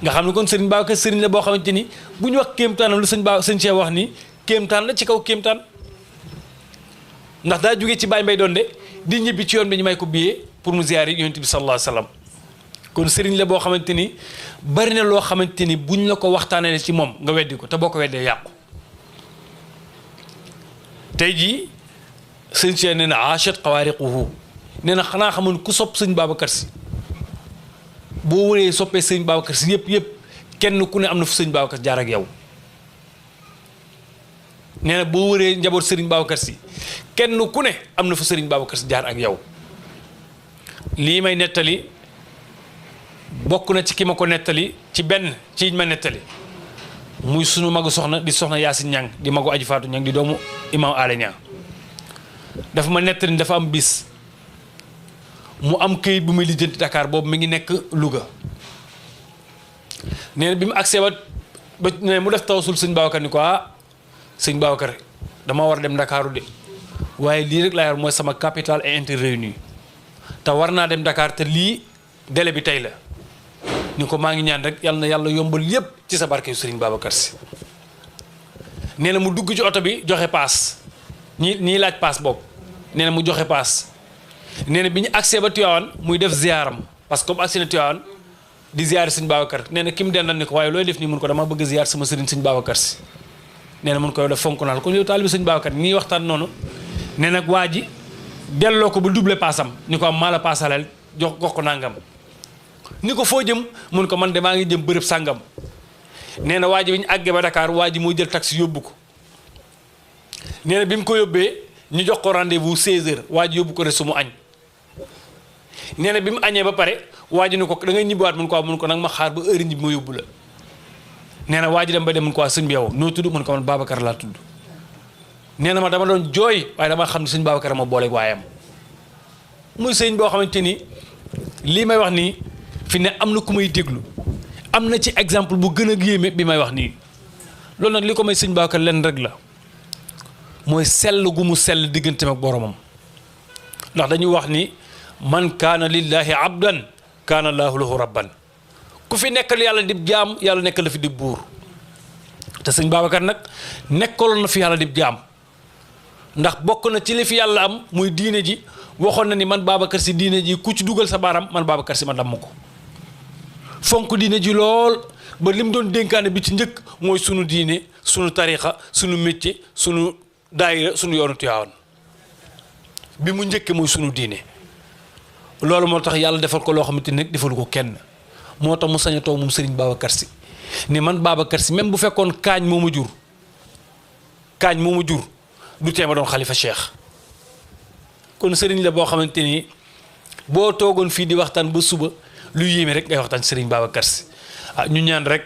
nga xam ne kon Serigne Babacar Serigne la boo xamante ni bu ñu wax kéemtaanam lu sëñ Cheikh wax ni kéemtaan la ci kaw kéemtaan ndax daa jógee ci Baye Mbaye Donde di ñibbi ci yoon bi ñu may ko billet pour mu ziyaari yonent bi sallallahu alayhi wa sallam kon Serigne la boo xamante ni bari na loo xamante ni buñ la ko waxtaanee ci moom nga weddi ko te boo ko weddee yàqu tey jii sëñ Cheikh nee na achat xawaariquhu nee na xanaa xamoon ku sopp sëñ Babacar si boo wëree soppee sëñ Babacar si yëpp kenn ku ne am na fu sëñ Babacar jaar ak yow nee na boo wëree njaboot sëriñ Babacar si kenn ku ne am na fu sëriñ Babacar si jaar ak yow lii may nettali bokk na ci ki ma ko nettali ci benn ci ma nettali muy sunu magu soxna di soxna Yaasin Ñang di magu Aji Faatu Ñang di doomu Imam Ale Ñang dafa ma nettali dafa am bis mu am këyit bu muy lijjanti Dakar boobu mi ngi nekk Louga nee na bi mu agsee ba ne mu def tawasul sëñ Babacar ni ko sëñ Babacar dama war a dem Dakaru de waaye lii rek laa yor mooy sama capital et intérêt réuni te war naa dem Dakar te lii délai bi tey la ni ko maa ngi ñaan rek yàlla na yàlla yombal yépp ci sa barke sëriñ Babacar si nee na mu dugg ci oto bi joxe paas ñii laaj paas boobu nee na mu joxe paas nee na bi ñu agsee ba Tiwaawan muy def ziyaaram parce que comme agsi na Tiwaawan di ziyaar sëñ Babacar nee na ki mu dendal ni ko waaye looy def nii mun ko dama bëgg a ziyaar sama sëriñ sëñ Babacar si nee na mun ko yow def fonk naa la kon yow taalibi sëñ Babacar ñii waxtaan noonu nee nag waa ji delloo ko ba double paasam ni ko am maa la paasaleel jox ko nangam ni ko foo jëm mun ko man de maa ngi jëm bërëb sàngam nee na waa ji bi ñu àggee ba Dakar waa ji moo jël taxi yóbbu ko nee na bi mu ko yóbbee ñu jox ko rendez-vous 16h waa ji yóbbu ko rek su mu añ nee na bi mu añee ba pare waa ji ni ko da ngay ñibbiwaat mun ko nag ma xaar ba heure ñibbi ma yóbbu la nee na waa ji dem ba dem mun ko waa sëñ bi yow noo tudd mun ko man Babacar laa tudd nee na ma dama doon jooy waaye dama xam ne sëñ Babacar ma booleeg waayam muy sëñ boo xamante ni lii may wax nii fi ne am na ku may déglu am na ci exemple bu gën a yéeme bi may wax nii loolu nag li ko may sëñ Babacar lenn rek la mooy sell gu mu sell digganteem ak boromam ndax dañuy wax ni man kaana lillahi abdan kaana laahu lahu rabban ku fi nekkal yàlla dib jaam yàlla nekkal la fi dib buur te sëñ Babacar nag nekkaloon na fi yàlla dib jaam ndax bokk na ci li fi yàlla am muy diine ji waxoon na ni man Babacar si diine ji ku ci dugal sa baaram man Babacar si ma damm ko fonk diine ji lool ba li mu doon dénkaane bi ci njëkk mooy sunu diine sunu tarixa sunu métier sunu daayira sunu yoonu Tiwaawan bi mu njëkkee mooy sunu diine loolu moo tax yàlla defal ko loo xamante ni defalu ko kenn moo tax mu sañ a toog moom Serigne Babacar Sy ni man Babacar Sy même bu fekkoon kaañ moo ma jur du tee ma doon xalifa cheikh kon Serigne la boo xamante ni boo toogoon fii di waxtaan ba suba lu yéeme rek ngay waxtaan Serigne Babacar Sy ñu ñaan rek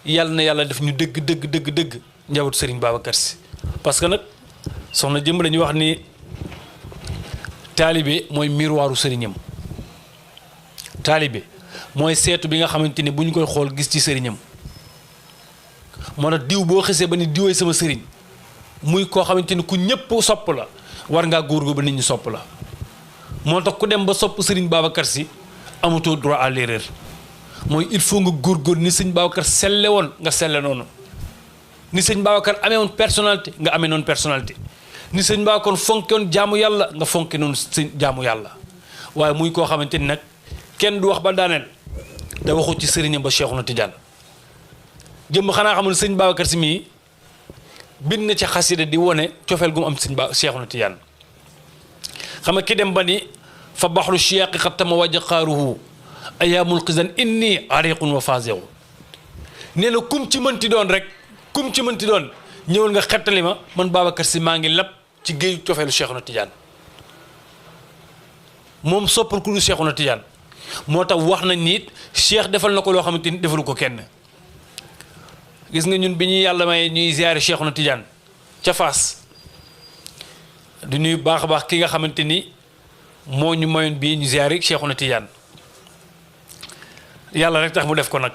yàlla na yàlla def ñu dëgg njabootu Serigne Babacar Sy parce que nag soxna jëmb dañuy wax ni taalibe mooy miroiru sëriñam taalibe mooy seetu bi nga xamante ni bu ñu koy xool gis ci sëriñam moo tax diw boo xesee ba ni diwee sama sëriñ muy koo xamante ni ku ñëpp sopp la war ngaa góorgóor ba nit ñi sopp la moo tax ku dem ba sopp sëriñ Babacar Sy amatoo droit à l'erreur mooy il faut nga góorgóor ni sëñ Babacar selle woon nga selle noonu ni sëñ Babacar amee woon personnalité nga amee noonu personnalité ni sëñ Babacar fonke woon jaamu yàlla nga fonke noonu sëñ jaamu yàlla waaye muy koo xamante ni nag kenn du wax ba daaneel da waxu ci sëriñam ba Cheikhouna Tidiane jëmm xanaa xamul sëñ Babacar Sy mii bind na ci xasida di wone cofeel gu mu am sëñ Cheikhouna Tidiane xam nga ki dem ba ni fa baxru chiaqi xattama wajaqaaruhu ayaamul xisan inni ariqun wa faasiqu nee na kum ci mënti doon rek kum ci mënti doon ñëwal nga xettali ma man Babacar Sy maa ngi lab ci géeju cofeelu Cheikhouna Tidiane moom soppal ku du Cheikhouna Tidiane moo tax wax nañ ni it Cheikh defal na ko loo xamante ni defalu ko kenn gis nga ñun bi ñuy yàlla may ñuy ziare Cheikhouna Tidiane ca Fass du ñuy baax a baax ki nga xamante ni moo ñu mayoon bii ñu ziare Cheikhouna Tidiane yàlla rek tax mu def ko nag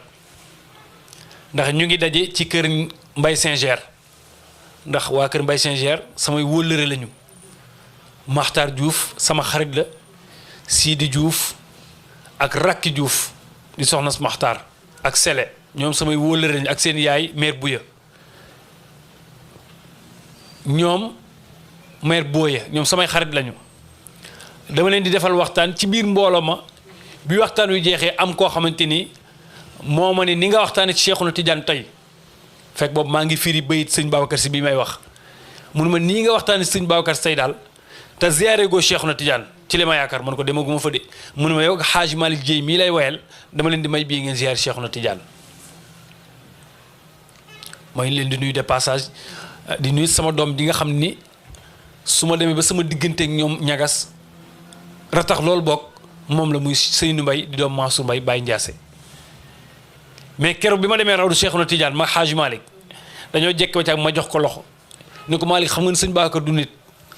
ndax ñu ngi daje ci kër Mbaye Saint-Ger ndax waa kër Mbaye Saint-Ger samay wóllëre lañu Makhtar Diouf sama xarit la Sidi Diouf ak Rakki Diouf di soxna Makhtar ak Sele ñoom samay wóllëre lañu ak seen yaay mère Bouya ñoom mère Boye ñoom samay xarit lañu dama leen di defal waxtaan ci biir mbooloo ma bi waxtaan wi jeexee am koo xamante ni moo ma ne ni nga waxtaanee ci Cheikhouna Tidiane tey fekk boobu maa ngi firi bayit sëñ Babacar Sy bii may wax mun ma nii nga waxtaanee sëñ Babacar Sy tey daal te ziare goo Cheikhouna Tidiane ci li ma yaakaar man ko demaguma fa de mun ma yow Hadj Malick Dieye mii lay woyal dama leen di may bii ngeen ziare Cheikhouna Tidiane mooy leen di nuyu de passage di nuyu sama doom di nga xam ni su ma demee ba sama diggante ak ñoom ñagas ratax loolu bokk moom la muy Seynou Mbaye di doom Mansour Mbaye Baye Ndiassé mais keroog bi ma demee rawdu Cheikhouna Tidiane ma Hadj Malick dañoo jekk ba ci ak ma jox ko loxo ni ko Malick xam nga ne sëñ Babacar du nit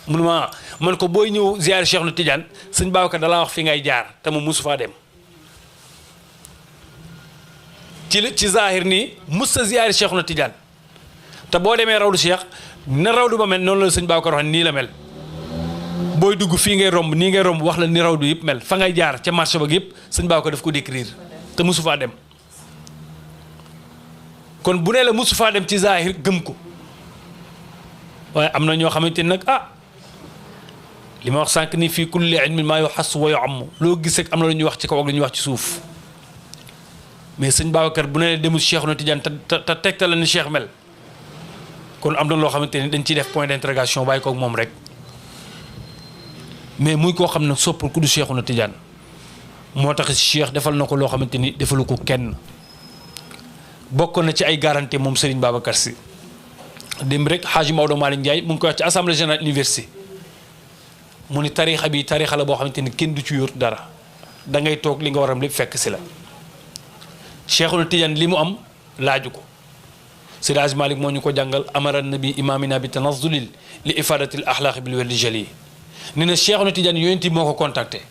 mun ma man ko booy ñëw ziare Cheikhouna Tidiane sëñ Babacar dalaa wax fi ngay jaar te mu musu faa dem ci zahir nii mus sa ziare Cheikhouna Tidiane te boo demee rawdu Cheikh na rawdu ba mel noonu la sëñ Babacar wax nii la mel booy dugg fii ngay romb nii ngay romb wax la ni rawdu yëpp mel fa ngay jaar ca marché ba yëpp sëñ Babacar daf ko décrire te musu faa dem kon bu nee la musu faa dem ci zahir gëm ko waaye am na ñoo xamante ni nag li ma wax sànq ni fii kulli ilmin maa yuhassu wa yu'ammu loo gis rek am na lu ñuy wax ci kaw ak lu ñuy wax ci suuf mais sëñ Babacar bu nee demul Cheikhouna Tidiane te tegtal la ni Cheikh mel kon am na loo xamante ni dañ ciy def point d'interrogation bàyyi koog moom rek mais muy koo xam ne soppal ku du Cheikhouna Tidiane moo tax Cheikh defal na ko loo xamante ni defalu ko kenn bokk na ci ay garantie moom Serigne Babacar Sy dem rek Hadji Maodo Malick Ndiaye mu ngi koy wax ci assemblée générale université mu ni tariixa bi tariixa la boo xamante ni kenn du ci yor dara da ngay toog li nga waram lépp fekk si la Cheikhouna Tidiane li mu am laaju ko Seydi Hadji Malick moo ñu ko jàngal amara nabi imamina bi tanazulil li ifadatil axlaaqi bil werdi jali nee na Cheikhuna Tidiane yonent moo ko contacté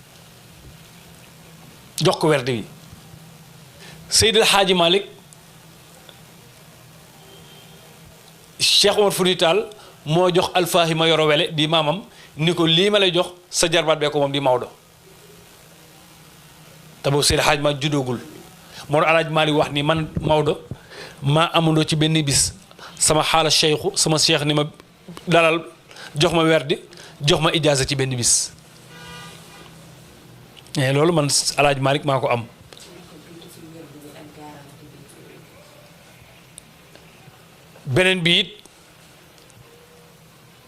jox ko werd wi Seydi El Hadji Malick Cheikh Omar Fouti Tall moo jox Alfahima Yoro Wele di maamam ni ko lii ma lay jox sa jarbaat bee ko moom di Maodo te boobu Seydi El Hadji Malick juddoogul moo doon Alaaji Malick wax ni man Maodo maa amandoo ci benn bis sama xaala cheikhu sama cheikh ni ma dalal jox ma werdi jox ma ijaaza ci benn bis loolu man Alaaji Malick maa ko am beneen bi it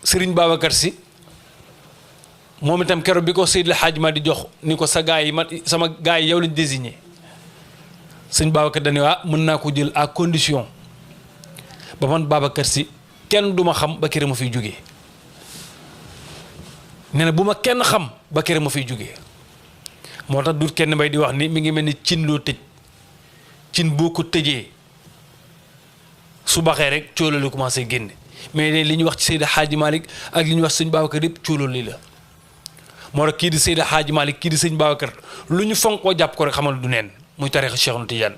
Serigne Babacar Sy moom itam keroog bi ko Seydi El Hadji Malick di jox ni ko sa gaa yi man sama gaa yi yow lañ désigné sëñ Babacar dañu waa mën naa ko jël à condition ba man Babacar Sy kenn du ma xam ba kër ma fiy jógee nee na bu ma kenn xam ba kër ma fiy jógee moo tax du kenn mbay di wax ni mi ngi mel ni cin loo tëj cin boo ko tëjee su baxee rek coolo li commencé génne mais li ñuy wax ci Seydi Hadji Malick ak li ñuy wax sëñ Babacar yëpp coolo li la moo tax kii di Seydi Hadji Malick kii di sëñ Babacar lu ñu fonk koo jàpp ko rek xamal du neen muy tarixa Cheikhuna Tidiane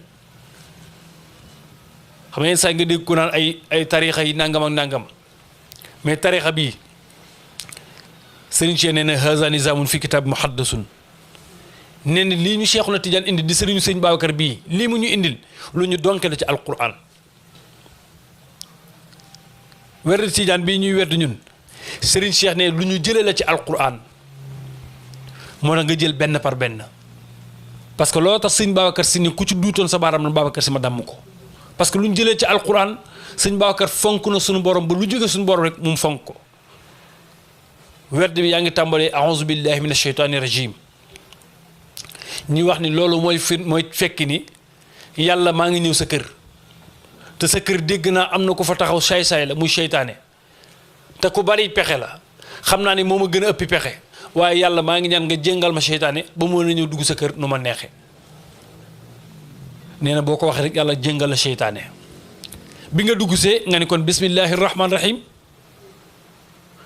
xam ngeen saa nga dégg ko naan ay tarixa yi nangam ak nangam mais tarixa bii Serigne Cheikh nee na haza nizamun fi kitab muhaddasun nee na lii ñu Cheikhuna Tidiane indi di Serigne sëñ Babacar bii lii mu ñu indil lu ñu donke la ci alquran werd Tidiane bii ñuy werd ñun Serigne Cheikh ne lu ñu jëlee la ci alquran moo tax nga jël benn par benn parce que loolu tax sëñ Babacar Sy ni ku ci duutoon sa baaram na Babacar Sy ma damm ko parce que lu ñu jëlee ci alquran sëñ Babacar fonk na suñu borom ba lu jóge suñu borom rek mu fonk ko werd bi yaa ngi tàmbalee a'uuzu billahi min asheytaani rajim ñuy wax ni loolu mooy fekk ni yàlla maa ngi ñëw sa kër te sa kër dégg naa am na ko fa taxaw saay-saay la muy seytaane te ku bari pexe la xam naa ni moo ma gën a ëppi pexe waaye yàlla maa ngi ñaan nga jéngal ma seytaane ba mu mën a ñëw dugg sa kër nu ma neexee nee na boo ko waxee rek yàlla jéngal la seytaane bi nga dugg see nga ni kon bismillahi rahmaani rahim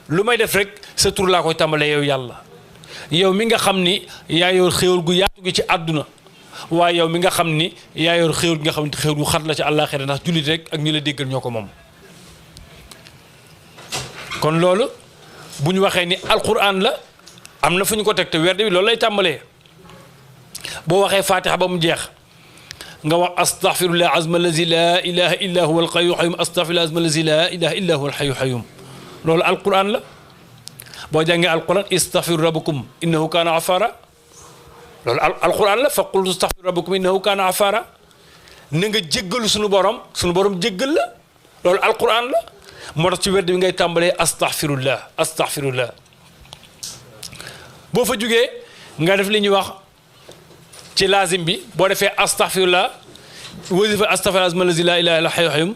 lu may def rek sa tur laa koy tàmbalee yow yàlla yow mi nga xam ni yaa yor xéwal gu yaatu gi ci àdduna waaye yow mi nga xam ni yaa yor xéwal gi nga xam ni xéwal gu xat la ci àllaaxira ndax jullit rek ak ñu la déggal ñoo ko moom kon loolu bu ñu waxee ni alquran la am na fu ñu ko teg te werd bi loolu lay tàmbalee boo waxee fatiha ba mu jeex nga wax astaghfirullah azma allazi la ilaha illa huwa alxayu xayum astaghfirullah azma allazi la ilaha illa huwa alxayu xayum loolu alquran la boo jàngee alquran istaghfiru rabbakum innahu kaana afara loolu alquran la faqul istaghfiru rabbakum innahu kaana afara na nga jéggalu suñu borom jéggal la loolu alquran la moo tax ci werd bi ngay tàmbalee astaghfirullah boo fa jógee nga def li ñuy wax ci laazim bi boo defee astaghfirullah wasifa astaghfirullah azma allazi la ilaha illa huwa hayyum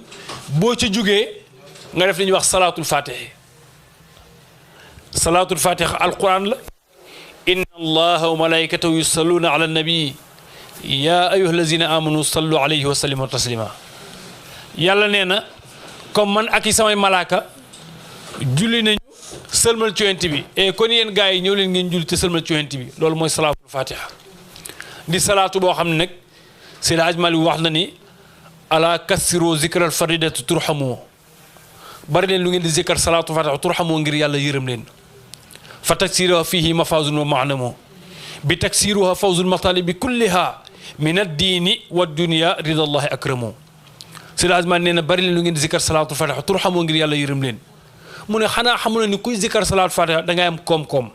boo ci jógee nga def li ñuy wax salaatul fatiha alquran la inna allaha wa malaikatahu yusalluna ala nabi ya ayyuha allazina amanu sallu alayhi wa sallimu taslima yàlla nee na comme man ak i samay malaaka julli nañu sëlmal ci yonent bi et kon yéen gars yi ñëw leen ngeen julli te sëlmal ci yonent bi loolu mooy salaatul fatiha di salaatu boo xam ne nag Seydi Hadji Malick wax na ni ala kassiro zikral faridatu turhamu bari leen lu ngeen di zikkar salaatu fatiha turhamu ngir yàlla yërëm leen fa taksiruha fihi mafazun wa maanamu bi taksiruha fawzul matalibi kulliha min ad-diini wa dunya ridallahi akramu Seydi Hadji Malick nee na bari leen lu ngeen di zikkar salaatu fatiha turhamu ngir yàlla yërëm leen mu ne xanaa xamu na ni kuy zikkar salaatu fatiha da ngay am koom-koom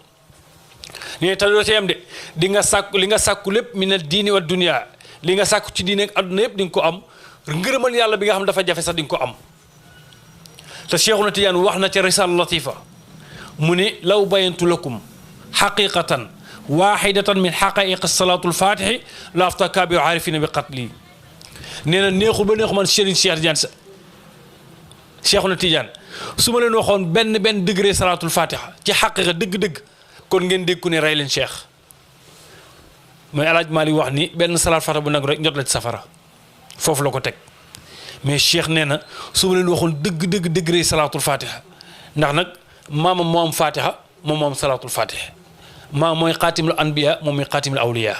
nee te doo ci am de di nga sàkku li nga sàkku lépp min ad-diini wa dunya li nga sàkku ci diine ak adduna yëpp di nga ko am ngërëmal yàlla bi nga xam dafa jafe sax di nga ko am te Cheikhuna Tidiane wax na ca risala latifa mu ne law bayantu lakum xaqiqatan waxidatan min xaqaiq salaatul fatihi la afta kabiru aarifina bi qatli nee na neexul ba neexu man Serigne Cheikh Tidiane sa Cheikhuna Tidiane su ma leen waxoon benn degré salaatul fatiha ci xaqiqa dëgg-dëgg kon ngeen dégg ku ne rey leen Cheikh mooy El Hadj Malick wax ni benn salaat fatiha bu nag rek njot la ci safara foofu la ko teg mais Cheikh nee na su ma leen waxoon dëgg degré salaatul fatiha ndax nag maama moo am fatiha moom moo am salaatul fatiha maam mooy xaatimul anbiya moom mooy xaatimul awliya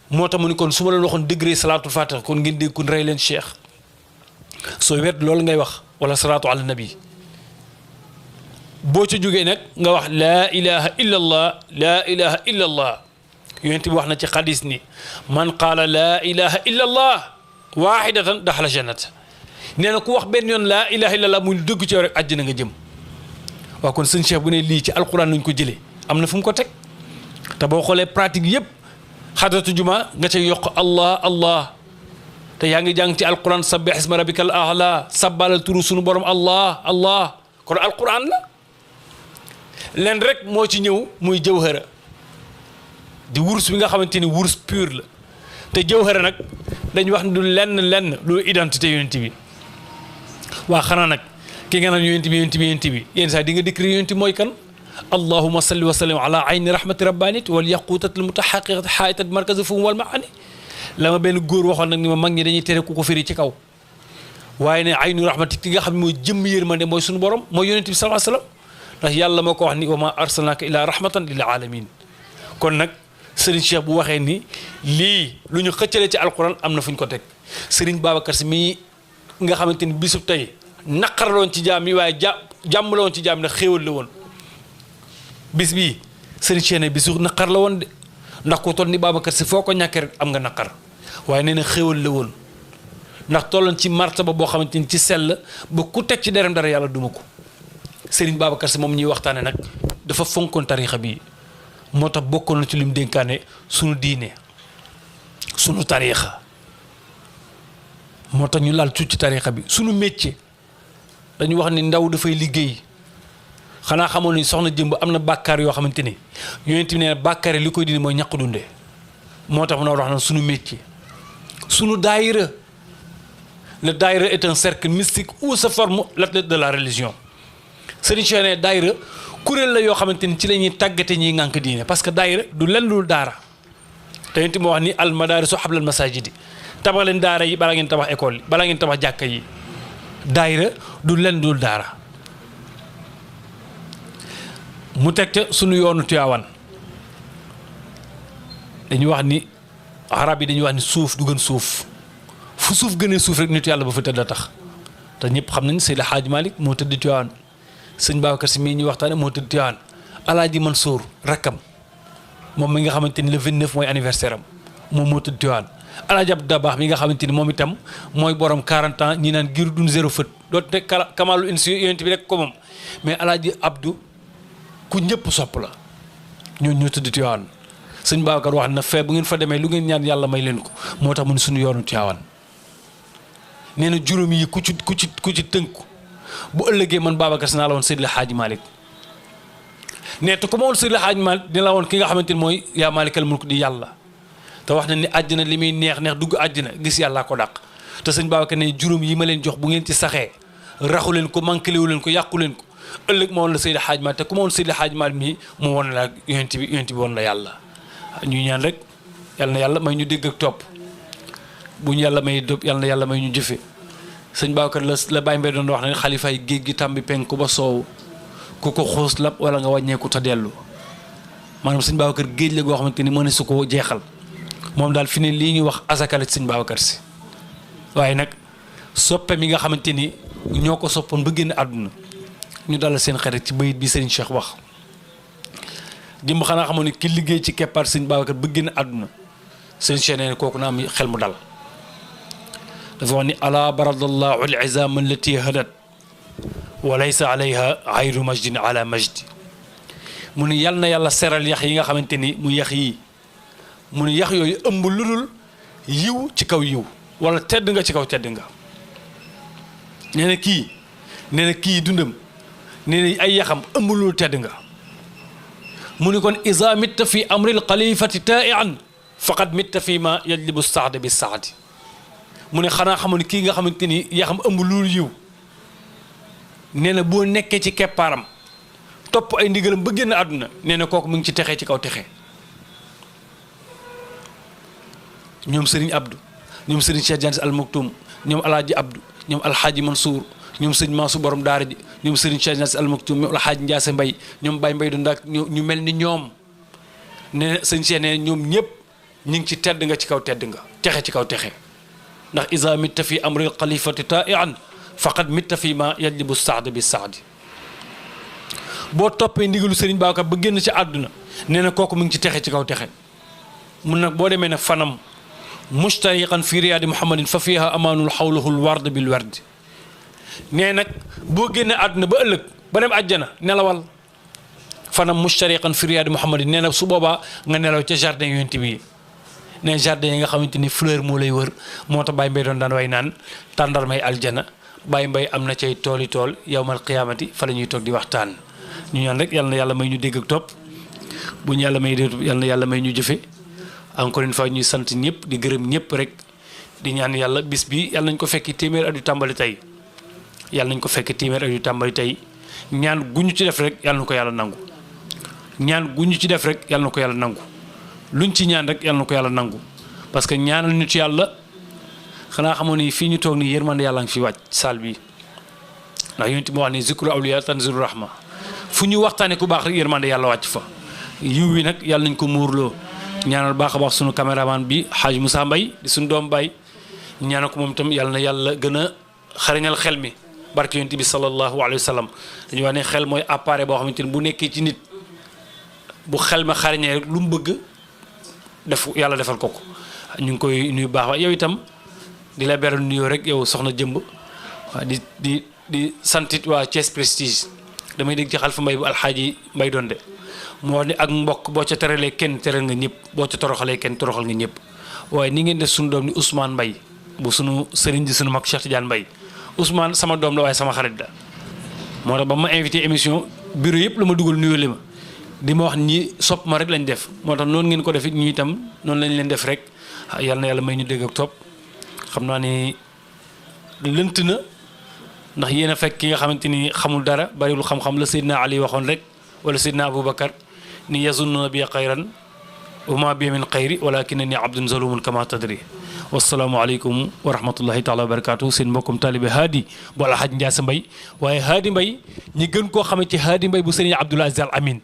moo tax mu ni kon su ma leen waxoon degré salaatul fatiha kon ngeen dégg kon rey leen Cheikh soo wet loolu ngay wax wala salaatu ala nabi boo ca jógee nag nga wax laa ilaha illa allah laa ilaha illa allah yonent bi wax na ci xadis ni man qaala laa ilaha illa allah waahidatan daxala jannata nee na ku wax benn yoon laa ilaha illa allah muy dëgg ci yow rek àjjana nga jëm waaw kon sëñ Cheikh bu ne lii ci alquran nañ ko jëlee am na fu mu ko teg te boo xoolee pratique yëpp xadratu juma nga cay yokk allah allah te yaa ngi jàng ci alquran sabbih isma rabbikal a'la sabbalal turu sunu borom allah allah kon alquran la leen rek moo ci ñëw muy jawhara di wurus bi nga xamante ni wurus pur la te jawhara nag dañu wax ne du lenn lu identité yonent bi waa xanaa nag ki nga naan yonent bi yenn saa di nga décrire yonent mooy kan allahumma salli wa sallim ala ayni rahmati rabbanit wal yaqutat al mutahaqiqat haitat markaz fum wal maani la ma benn góor waxoon nag ni ma mag ñi dañuy tere ku ko firi ci kaw waaye ne aynu rahmati ki nga xam ne mooy jëmm yërmande mooy suñu borom mooy yonent bi sallallahu alayhi wasallam ndax yàlla moo ko wax ni wa ma arsalnaka illa rahmatan lil alamin kon nag Serigne Cheikh bu waxee ni lii lu ñu xëccale ci alquran am na fu ñu ko teg Serigne Babacar Sy mii nga xamante ni bisub tey naqar la woon ci jaam yi waaye jàmm la woon ci jaam yi ndax xéewal la woon bis bii Serigne Cheikh ne bisu naqar la woon de ndax ku toll ni Babacar Sy foo ko ñàkkee rek am nga naqar waaye nee na xéewal la woon ndax tolloon ci martaba boo xamante ni ci sell ba ku teg ci derem dara yàlla duma ko Serigne Babacar Sy moom ñuy waxtaane nag dafa fonkoon tarixa bi moo tax bokkoon na ci lim dénkaane sunu diine sunu tarixa moo tax ñu laal tuuti ci tarixa bi sunu métier dañu wax ni ndaw dafay liggéey xanaa xamoon ni soxna jëmb am na bàkkaar yoo xamante ni yonent bi ne bàkkaar yi li koy dindi mooy ñàkk dundee moo tax mun a wax na sunu métier sunu daayira le daayira est un cercle mystique où se forme l'athlète de la religion Serigne Cheikh ne daayira kuréel la yoo xamante ni ci la ñuy tàggate ñiy ngànk diine parce que daayira du lenn lu daara te yonent moo wax ni al madaarisu hablal masaajidi tabax leen daara yi balaa ngeen tabax école yi balaa ngeen tabax jàkka yi daayira du lenn lu daara mu teg ca sunu yoonu Tiwaawan dañuy wax ni arab yi dañuy wax ni suuf du gën suuf fu suuf gënee suuf rek nitu yàlla ba fa tëdd a tax te ñëpp xam nañ Seydi Hadj Malick moo tëdd Tiwaawan sëñ Babacar Sy mii ñuy waxtaane moo tëdd Tiwaawan Alaaji Mansour rakkam moom mi nga xamante ni le 29 mooy anniversaire am moom moo tëdd Tiwaawan Alaaji Abdou Dabakh mi nga xamante ni moom itam mooy borom 40 ans ñi naan giru dun zéro fët dootu te kamalu insi yonent bi rek ko moom mais Alaaji Abdou ku ñëpp sopp la ñoo tëdd Tiwaawan sëñ Babacar wax na fee bu ngeen fa demee lu ngeen ñaan yàlla may leen ko moo tax mu ne suñu yoonu Tiwaawan nee na juróom yi ku ci tënku bu ëllëgee man Babacar Sy naa la woon Seydi El Hadji Malick nee te ku ma woon Seydi El Hadji Malick dina la woon ki nga xamante ni mooy yaa maalikal mulk di yàlla te wax na ni àjjana li muy neex dugg àjjana gis yàllaa ko dàq te sëñ Babacar ne juróom yi ma leen jox bu ngeen ci saxee raxu leen ko manqué wu leen ko yàqu leen ko ëllëg ma woon la Seydi El Hadji Malick te ku ma woon Seydi El Hadji Malick mii mu woon la yonent bi woon la yàlla ñuy ñaan rek yal na yàlla may ñu dégg ak topp bu ñu yàlla may yal na yàlla may ñu jëfe sëñ Babacar la Baye Mbaye doon wax ne xalifaay géej gi tàmbi penku ba soow ku ko xuus lap wala nga wàññeeku te dellu maanaam sëñ Babacar géej la goo xamante ni mën na su ko jeexal moom daal fi ne lii ñuy wax asakale ci sëñ Babacar Sy waaye nag soppe mi nga xamante ni ñoo ko soppoon ba génn àdduna ñu dalal seen xarit ci bayit bi sëriñ Cheikh wax jëmb xanaa xamoon ni ki liggéey ci keppaar sëñ Babacar ba génn àdduna sëriñ Cheikh nee kooku na am xel mu dal dafa wax ni ala baradallahu al izam allati hadat wa laysa alayha ayru majdin ala majdi mu ni yal na yàlla seral yax yi nga xamante ni mu yax yi mu ni yax yooyu ëmb ludul yiw ci kaw yiw wala tedd nga ci kaw tedd nga nee na kii dundam nee na ay yaxam ëmb ludul tedd nga mu ni kon iza mitta fi amril xalifati taian faqad mitta fi ma yajlibu saada bi saadi mu ne xanaa xamoon ne kii nga xamante ni yaxam ëmb ludul yiw nee na boo nekkee ci keppaaram topp ay ndigalam ba génn àdduna nee na kooku mu ngi ci texee ci kaw texe ñoom Serigne Abdou ñoom Serigne Cheikh Diagne Al Maktoum ñoom Alaaji Abdou ñoom Alxaaji Mansour ñoom sëñ Mansour borom daara ji ñoom Serigne Cheikh Diagne Al Maktoum ñoom Alxaaji Ndiasse Mbaye ñoom Baye Mbaye du Ndak ñu mel ni ñoom ne sëñ Cheikh ne ñoom ñëpp ñu ngi ci tedd nga ci kaw tedd nga texe ci kaw texe ndax isa mitta fi amri xalifati taian faqad mitta fi ma yajibu saad bi saadi boo toppee ndigalu Serigne Babacar ba génn ci àdduna nee na kooku mu ngi ci texe ci kaw texe mun nag boo demee nag fanam mustariqan fi riyaadi muhammadin fa fiha amaanul xawlahul ward bil werd nee nag boo génnee àdduna ba ëllëg ba dem àjjana nelawal fanam mustariqan fi riyaadi muhammadin nee na su boobaa nga nelaw ca jardin yonent bi ne jardin yi nga xamante ni fleur moo lay wër moo tax Baye Mbaye doon daan way naan tàndarmay aljana Baye Mbaye am na cay tooli tool yawmal qiyaamati fa la ñuy toog di waxtaan ñu ñaan rek yal na yàlla may ñu dégg ak topp bu ñu yàlla may yal na yàlla may ñu jëfe encore une fois ñuy sant ñëpp di gërëm ñëpp rek di ñaan yàlla bis bi yàlla nañ ko fekki téeméer at yu tàmbali tey yàlla nañ ko fekki téeméer at yu tàmbali tey ñaan gu ñu ci def rek yàlla na ko yàlla nangu ñaan gu ñu ci def rek yàlla na ko yàlla nangu luñ ci ñaan rek yàlla na ko yàlla nangu parce que ñaanal ñu ci yàlla xanaa xamoon ni fii ñu toog nii yërmande yàlla ngi fi wàcc saal bi ndax yonent moo wax ni zikru awliya tanzilu rahma fu ñu waxtaanee ku baax rek yërmande yàlla wàcc fa yiw wi nag yàlla nañ ko muurloo ñaanal baax a baax sunu caméraman bi Hadj Moussa Mbaye di suñu doom Baye ñaanal ko moom itam yàlla na yàlla gën a xariñal xel mi barke yonent bi sallallahu alayhi wa sallam dañuy wax ne xel mooy appareil boo xamante ni bu nekkee ci nit bu xel ma xariñee rek lu mu bëgg def yàlla defal ko ko ñu ngi koy nuyu baax wa yow itam di la beral nuyoo rek yow soxna jëmb waa di santit waa Thiès Prestige damay dégg ci Xalifa Mbaye bu alxaaji Mbay Donde moo wax ni ak mbokk boo ca teralee kenn teral nga ñëpp boo ca toroxalee kenn toroxal nga ñëpp waaye ni ngeen def suñu doom ni Ousmane Mbaye bu sunu sëriñ di sunu mag Cheikh Tidiane Mbaye Ousmane sama doom la waaye sama xarit la moo tax ba ma invité émission bureau yëpp la ma dugal nuyoo li ma di ma wax ñi sopp ma rek lañ def moo tax noonu ngeen ko def it ñu itam noonu lañ leen def rek yal na yàlla may ñu dégg ak topp xam naa ni lënt na ndax yéen a fekk ki nga xamante ni xamul dara bariwul xam-xam la Seydina Ali waxoon rek wala Seydina Aboubacar ni yazunna bi xayran wa ma bi min xayri walakinani abdun zalumun kama tadri wasalaamu aleykum wa rahmatullahi taala wa barakatuh seen mbokkum taalibe Haadi bu Alhaji Ndiasse Mbaye waaye Haadi Mbaye ñi gën koo xamee ci Haadi Mbaye bu Serigne Abdoul Aziz Al Amin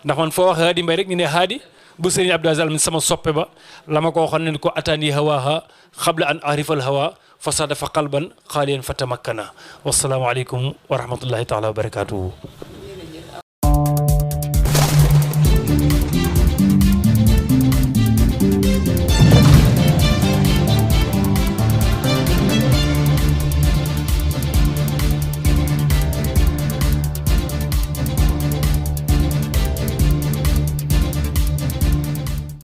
ndax man foo wax Haadi Mbaye rek ñu ne Haadi bu Serigne Abdoul Aziz Al Amin sama soppe ba la ma ko waxoon ne ko ataani hawaha xabla an arifal hawa fasada fa qalban xaaliyan fa tamakkana wasalaamu aleykum wa rahmatullahi taala wa barakatuhu